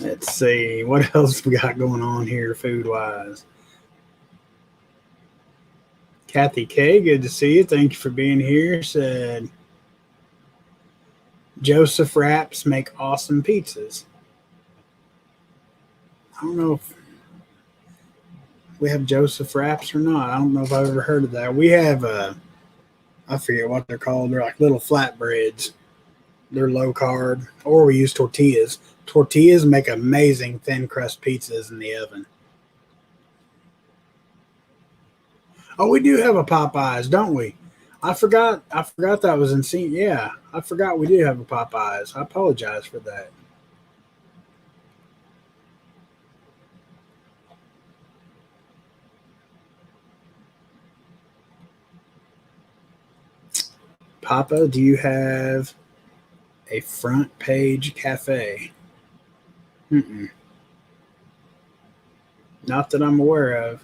Let's see what else we got going on here food wise. Kathy K, good to see you. Thank you for being here. Said Joseph Wraps make awesome pizzas. I don't know if we have Joseph Wraps or not. I don't know if I've ever heard of that. We have I forget what they're called. They're like little flatbreads. They're low carb, or we use tortillas. Tortillas make amazing thin crust pizzas in the oven. Oh, we do have a Popeyes, don't we? I forgot that was in scene. Yeah, I forgot we do have a Popeyes. I apologize for that. Papa, do you have a front page cafe? Mm-mm. Not that I'm aware of.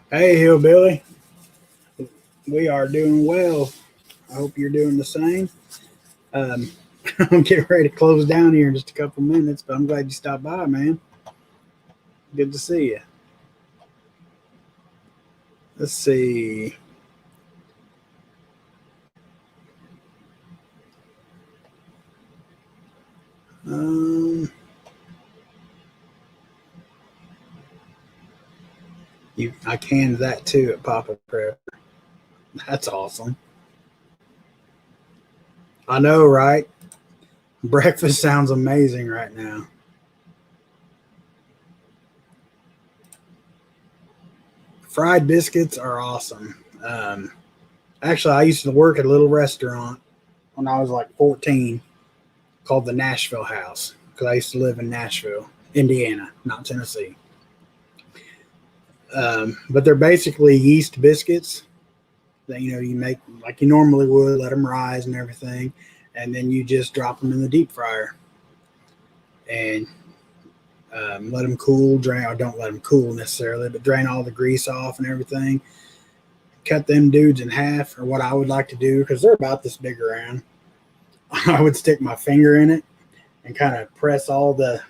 Hey, Hillbilly. We are doing well. I hope you're doing the same. I'm getting ready to close down here in just a couple minutes, but I'm glad you stopped by, man. Good to see you. Let's see. I canned that too at Papa Prep. That's awesome. I know, right? Breakfast sounds amazing right now. Fried biscuits are awesome. Actually, I used to work at a little restaurant when I was like 14 called the Nashville House because I used to live in Nashville, Indiana, not Tennessee. But they're basically yeast biscuits that you make like you normally would, let them rise and everything, and then you just drop them in the deep fryer. And let them cool, drain, or don't let them cool necessarily, but drain all the grease off and everything. Cut them dudes in half, or what I would like to do, because they're about this big around. I would stick my finger in it and kind of press all the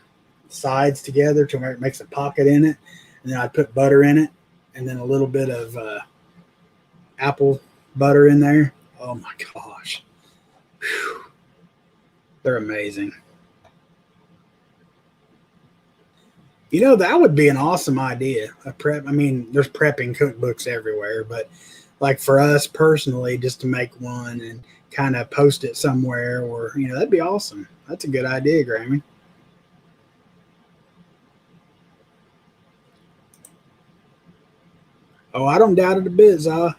sides together to where it makes a pocket in it. And then I'd put butter in it and then a little bit of apple butter in there. Oh my gosh. Whew. They're amazing. You know, that would be an awesome idea. A prep. I mean, there's prepping cookbooks everywhere, but like for us personally, just to make one and kind of post it somewhere, or, you know, that'd be awesome. That's a good idea, Grammy. Oh, I don't doubt it a bit, Zah.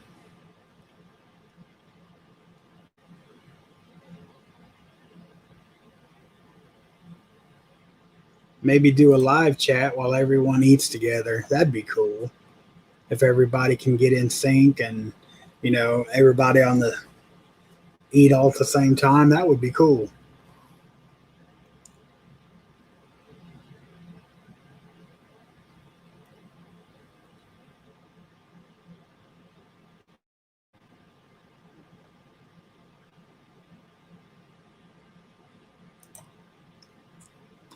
Maybe do a live chat while everyone eats together. That'd be cool. If everybody can get in sync and, you know, everybody on the eat all at the same time, that would be cool.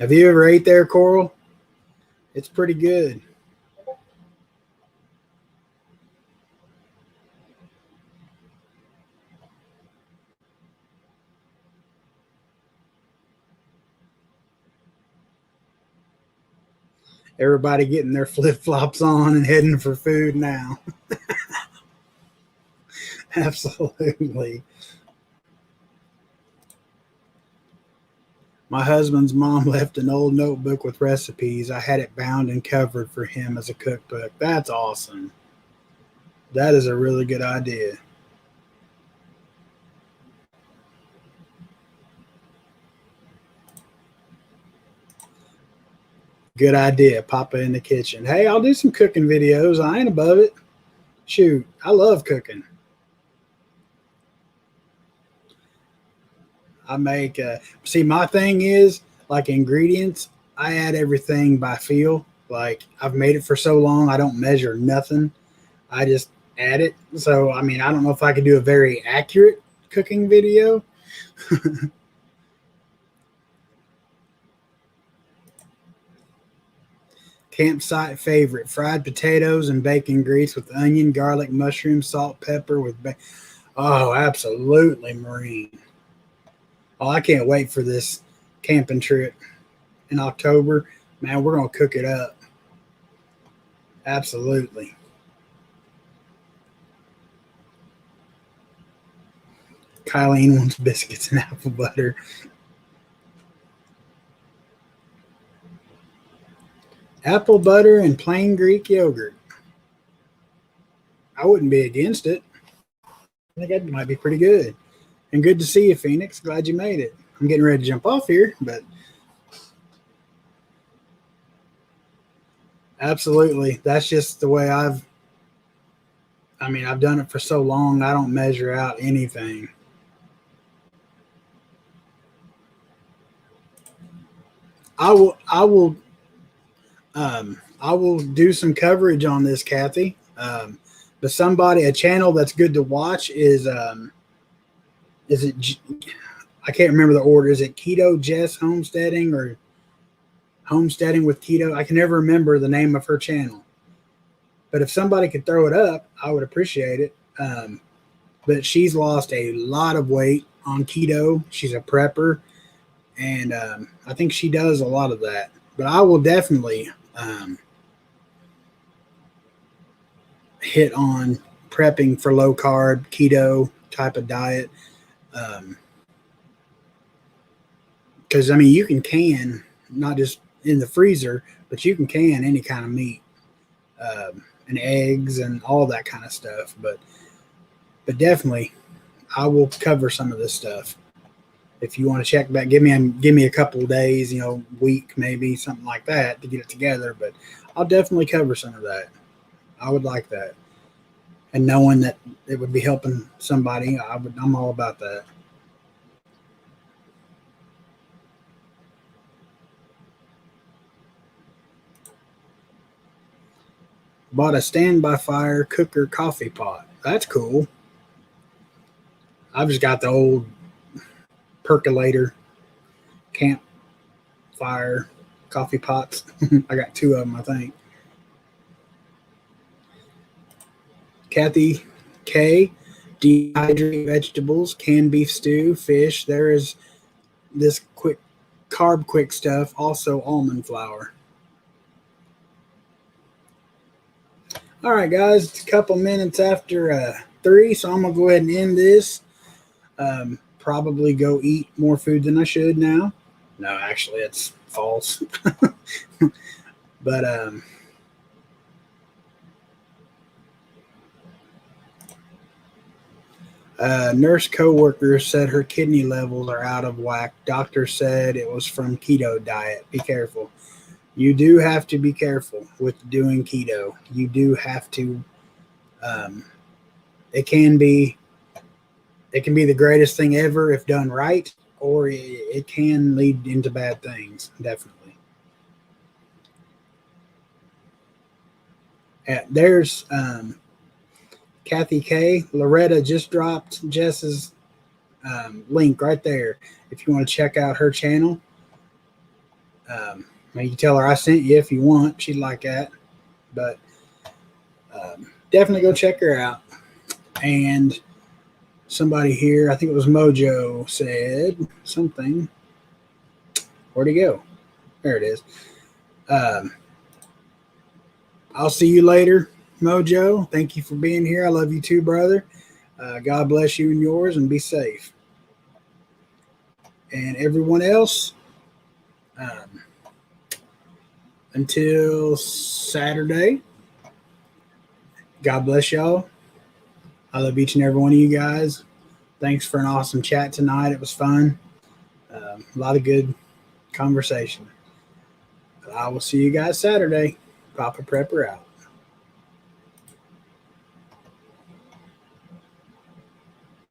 Have you ever ate there, Coral? It's pretty good. Everybody getting their flip-flops on and heading for food now. Absolutely. My husband's mom left an old notebook with recipes. I had it bound and covered for him as a cookbook. That's awesome. That is a really good idea. Good idea. Papa in the kitchen. Hey, I'll do some cooking videos. I ain't above it. Shoot, I love cooking. I make, see, my thing is like ingredients, I add everything by feel. Like I've made it for so long, I don't measure nothing. I just add it. So, I mean, I don't know if I could do a very accurate cooking video. Campsite favorite: fried potatoes and bacon grease with onion, garlic, mushroom, salt, pepper with oh, absolutely, Marine. Oh, I can't wait for this camping trip in October. Man, we're going to cook it up. Absolutely. Kylene wants biscuits and apple butter. Apple butter and plain Greek yogurt. I wouldn't be against it. I think that might be pretty good. And good to see you, Phoenix. Glad you made it. I'm getting ready to jump off here, but absolutely. That's just the way I've done it for so long. I don't measure out anything. I will do some coverage on this, Kathy. But a channel that's good to watch is it, I can't remember the order. Is it Keto Jess Homesteading or Homesteading with Keto? I can never remember the name of her channel. But if somebody could throw it up, I would appreciate it. But she's lost a lot of weight on keto. She's a prepper. And I think she does a lot of that. But I will definitely hit on prepping for low carb, keto type of diet. Because, I mean, you can not just in the freezer, but you can any kind of meat and eggs and all that kind of stuff. But definitely, I will cover some of this stuff. If you want to check back, give me a couple of days, week maybe, something like that to get it together. But I'll definitely cover some of that. I would like that. And knowing that it would be helping somebody, I'm all about that. bought a stand-by-fire cooker coffee pot. That's cool. I've just got the old percolator campfire coffee pots. I got 2 of them, I think. Kathy K. Dehydrate vegetables, canned beef stew, fish. There is this quick stuff. Also almond flour. All right, guys. It's a couple minutes after 3, so I'm gonna go ahead and end this. Probably go eat more food than I should now. No, actually, it's false. But nurse coworker said her kidney levels are out of whack. Doctor said it was from keto diet. Be careful. You do have to be careful with doing keto. You do have to. It can be the greatest thing ever if done right, or it can lead into bad things. Definitely. There's Kathy K. Loretta just dropped Jess's link right there. If you want to check out her channel, you can tell her I sent you if you want. She'd like that. But definitely go check her out. And somebody here, I think it was Mojo, said something. Where'd he go? There it is. I'll see you later, Mojo. Thank you for being here. I love you too, brother. God bless you and yours, and be safe. And everyone else, until Saturday, God bless y'all. I love each and every one of you guys. Thanks for an awesome chat tonight. It was fun. A lot of good conversation. I will see you guys Saturday. Papa Prepper out.